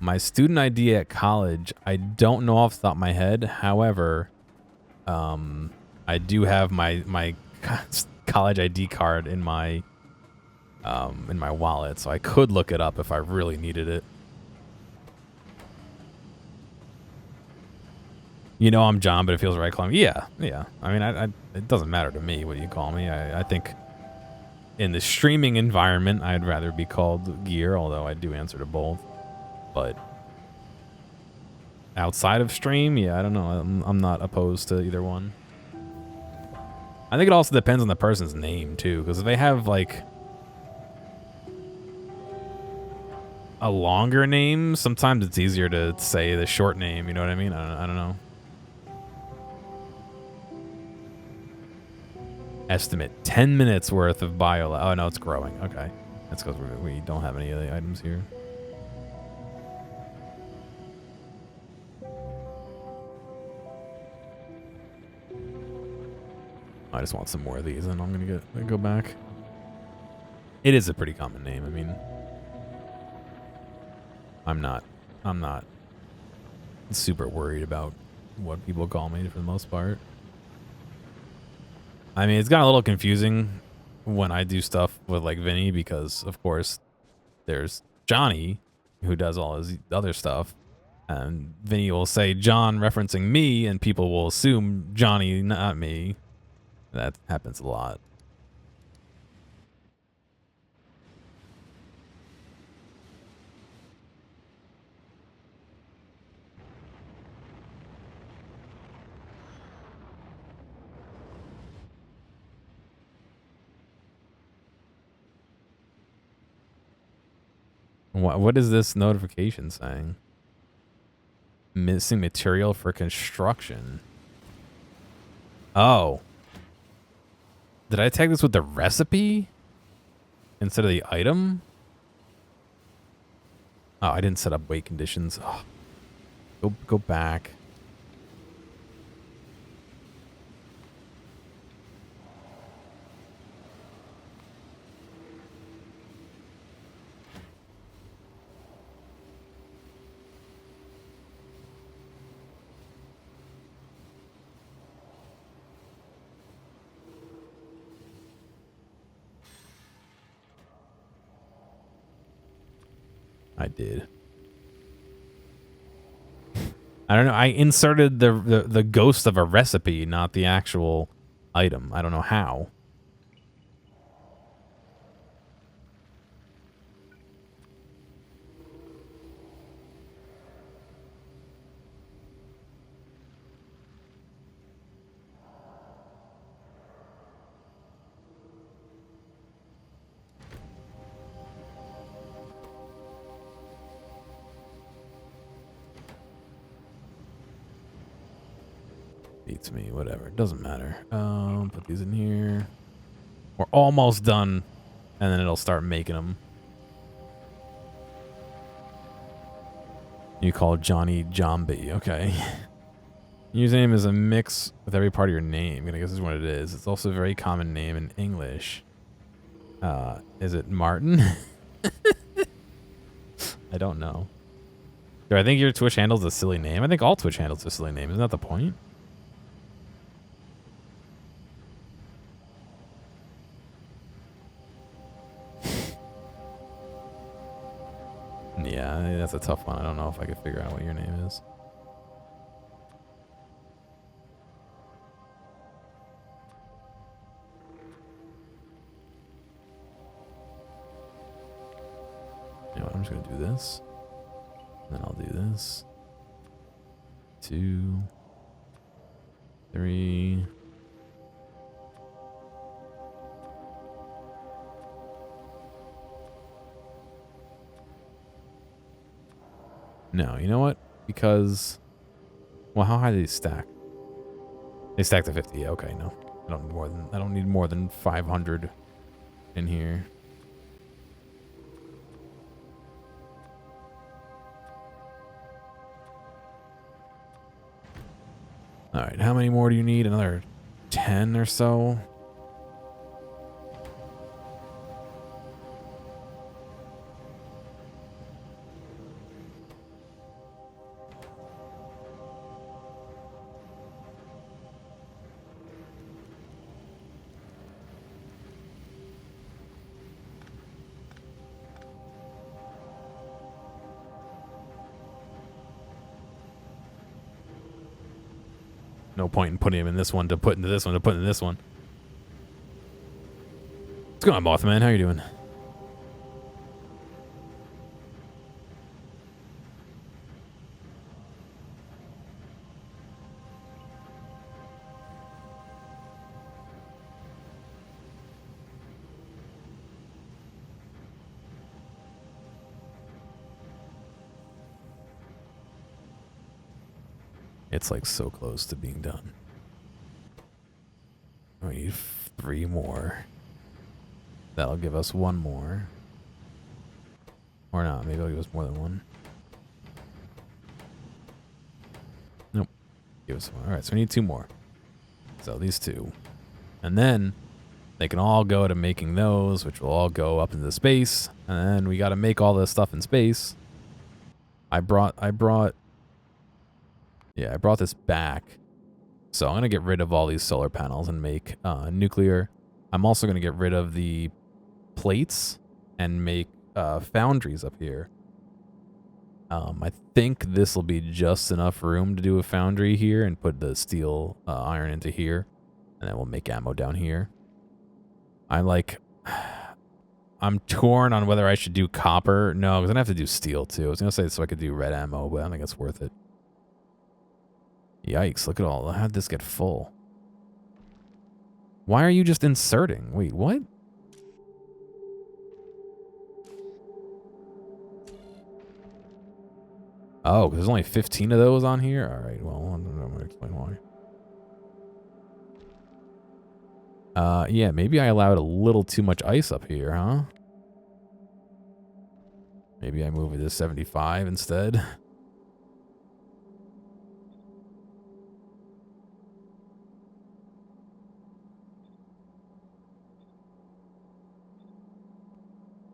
My student ID at college, I don't know off the top of my head. However, I do have my college ID card in my wallet, so I could look it up if I really needed it. You know I'm John, but it feels right calling me. Yeah. I mean, it doesn't matter to me what you call me. I think in the streaming environment, I'd rather be called Gear, although I do answer to both. But outside of stream, yeah, I don't know. I'm not opposed to either one. I think it also depends on the person's name, too, because if they have, like, a longer name, sometimes it's easier to say the short name, you know what I mean? I don't know. Estimate 10 minutes worth of bio. Oh, no, it's growing. Okay. That's because we don't have any of the items here. I just want some more of these, and I'm gonna go back. It is a pretty common name. I mean, I'm not super worried about what people call me for the most part. I mean, it's gotten a little confusing when I do stuff with like Vinny because, of course, there's Johnny who does all his other stuff, and Vinny will say John referencing me, and people will assume Johnny, not me. That happens a lot. What is this notification saying? Missing material for construction. Oh. Did I tag this with the recipe instead of the item? Oh, I didn't set up wait conditions. Oh. Go back. I did. I don't know. I inserted the ghost of a recipe, not the actual item. I don't know how. Beats me, whatever. It doesn't matter. Put these in here. We're almost done, and then it'll start making them. You call Johnny Jambi. Okay. Username is a mix with every part of your name. I guess this is what it is. It's also a very common name in English. Is it Martin? I don't know. Do I think your Twitch handle's a silly name? I think all Twitch handles are a silly name. Isn't that the point? Yeah, that's a tough one. I don't know if I could figure out what your name is. You know what, I'm just going to do this. Then I'll do this. 2, 3. No, you know what? Because, well, how high do they stack? They stack to 50. Okay, no, I don't need more than 500 in here. All right, how many more do you need? Another 10 or so. No point in putting him in this one to put into this one to put into this one. What's going on, Mothman? How you doing? It's like so close to being done. We need 3 more. That'll give us 1 more. Or not, maybe it'll give us more than 1. Nope. Give us 1. Alright, so we need 2 more. So these 2. And then they can all go to making those, which will all go up into space. And then we gotta make all this stuff in space. I brought this back. So I'm going to get rid of all these solar panels and make nuclear. I'm also going to get rid of the plates and make foundries up here. I think this will be just enough room to do a foundry here and put the steel iron into here. And then we'll make ammo down here. I'm torn on whether I should do copper. No, because I have to do steel too. I was going to say so I could do red ammo, but I don't think it's worth it. Yikes, look at all. How'd this get full? Why are you just inserting? Wait, what? Oh, there's only 15 of those on here? Alright, well, I'm going to explain why. Yeah, maybe I allowed a little too much ice up here, huh? Maybe I move it to 75 instead.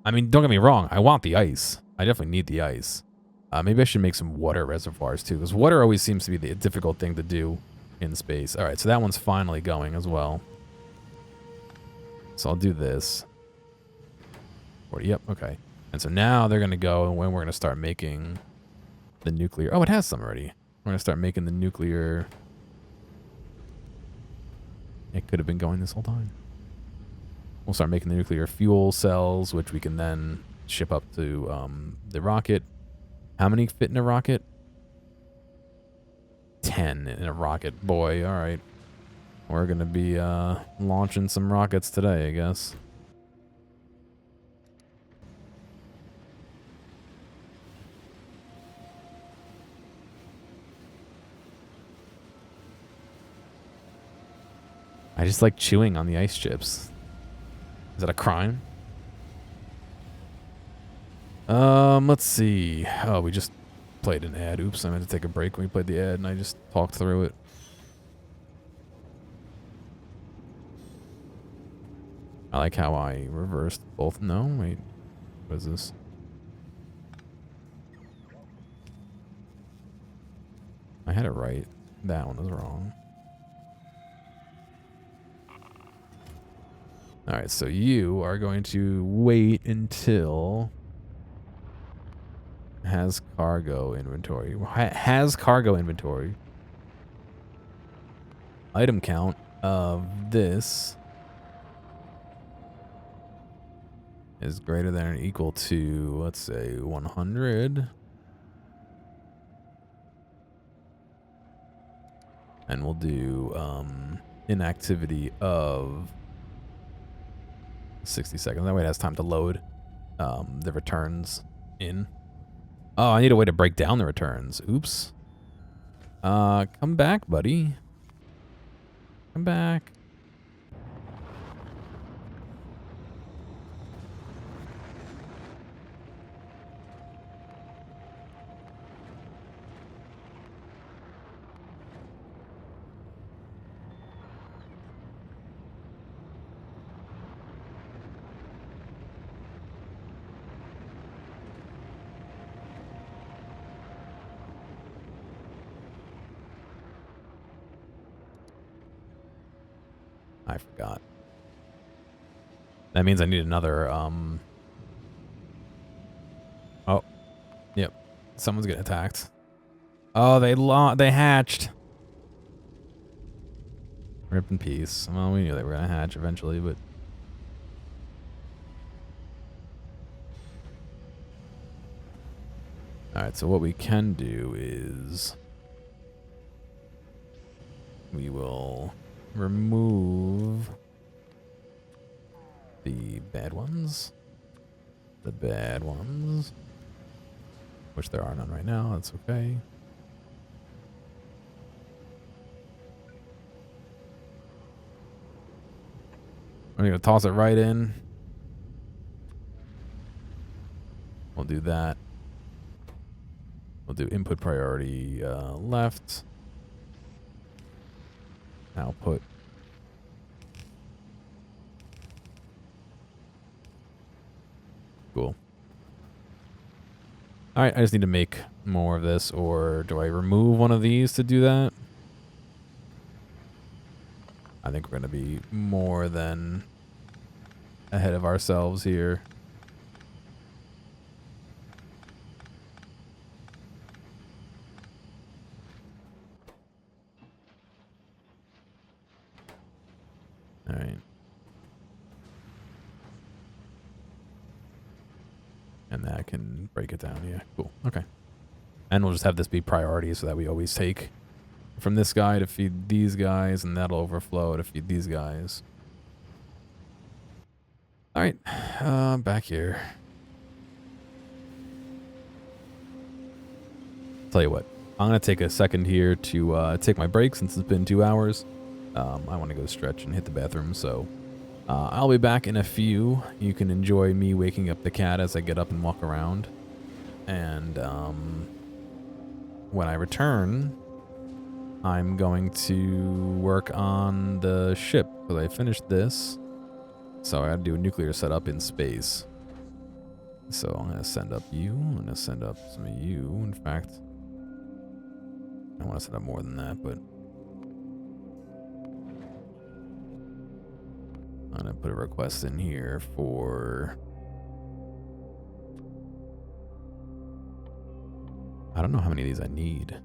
I mean, don't get me wrong. I want the ice. I definitely need the ice. Maybe I should make some water reservoirs too, because water always seems to be the difficult thing to do in space. All right, so that one's finally going as well. So I'll do this. Yep, okay. And so now they're going to go, and when we're going to start making the nuclear... Oh, it has some already. We're going to start making the nuclear... It could have been going this whole time. We'll start making the nuclear fuel cells, which we can then ship up to the rocket. How many fit in a rocket? 10 in a rocket. Boy, all right. We're going to be launching some rockets today, I guess. just like chewing on the ice chips. Is that a crime? Let's see. Oh, we just played an ad. Oops, I meant to take a break when we played the ad, and I just talked through it. I like how I reversed both. No, wait. What is this? I had it right. That one was wrong. Alright, so you are going to wait until has cargo inventory. Has cargo inventory. Item count of this is greater than or equal to, let's say, 100. And we'll do inactivity of 60 seconds. That way it has time to load the returns in. Oh, I need a way to break down the returns. Oops. Come back, buddy. Come back. I forgot. That means I need another, Oh. Yep. Someone's getting attacked. Oh, they hatched. Rip in peace. Well, we knew they were gonna hatch eventually, but... Alright, so what we can do is... we will remove the bad ones. The bad ones. Which there are none right now, that's okay. I'm gonna toss it right in. We'll do that. We'll do input priority left. Output. Cool. Alright, I just need to make more of this, or do I remove one of these to do that? I think we're going to be more than ahead of ourselves here. Alright. And that can break it down. Yeah, cool. Okay. And we'll just have this be priority so that we always take from this guy to feed these guys, and that'll overflow to feed these guys. Alright. Back here. Tell you what. I'm going to take a second here to take my break since it's been 2 hours. I want to go stretch and hit the bathroom, so... I'll be back in a few. You can enjoy me waking up the cat as I get up and walk around. And when I return, I'm going to work on the ship. Because I finished this. So I gotta do a nuclear setup in space. So I'm going to send up you. I'm going to send up some of you. In fact, I want to send up more than that, but... I'm going to put a request in here for... I don't know how many of these I need.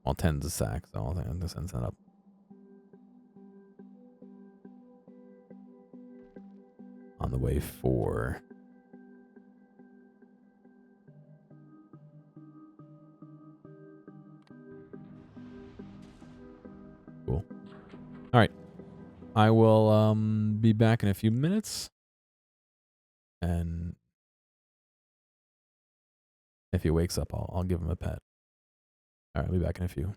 Well, 10's a sack, so I'll send that up. On the way for... Cool. All right. I will be back in a few minutes. And if he wakes up, I'll give him a pet. All right, I'll be back in a few.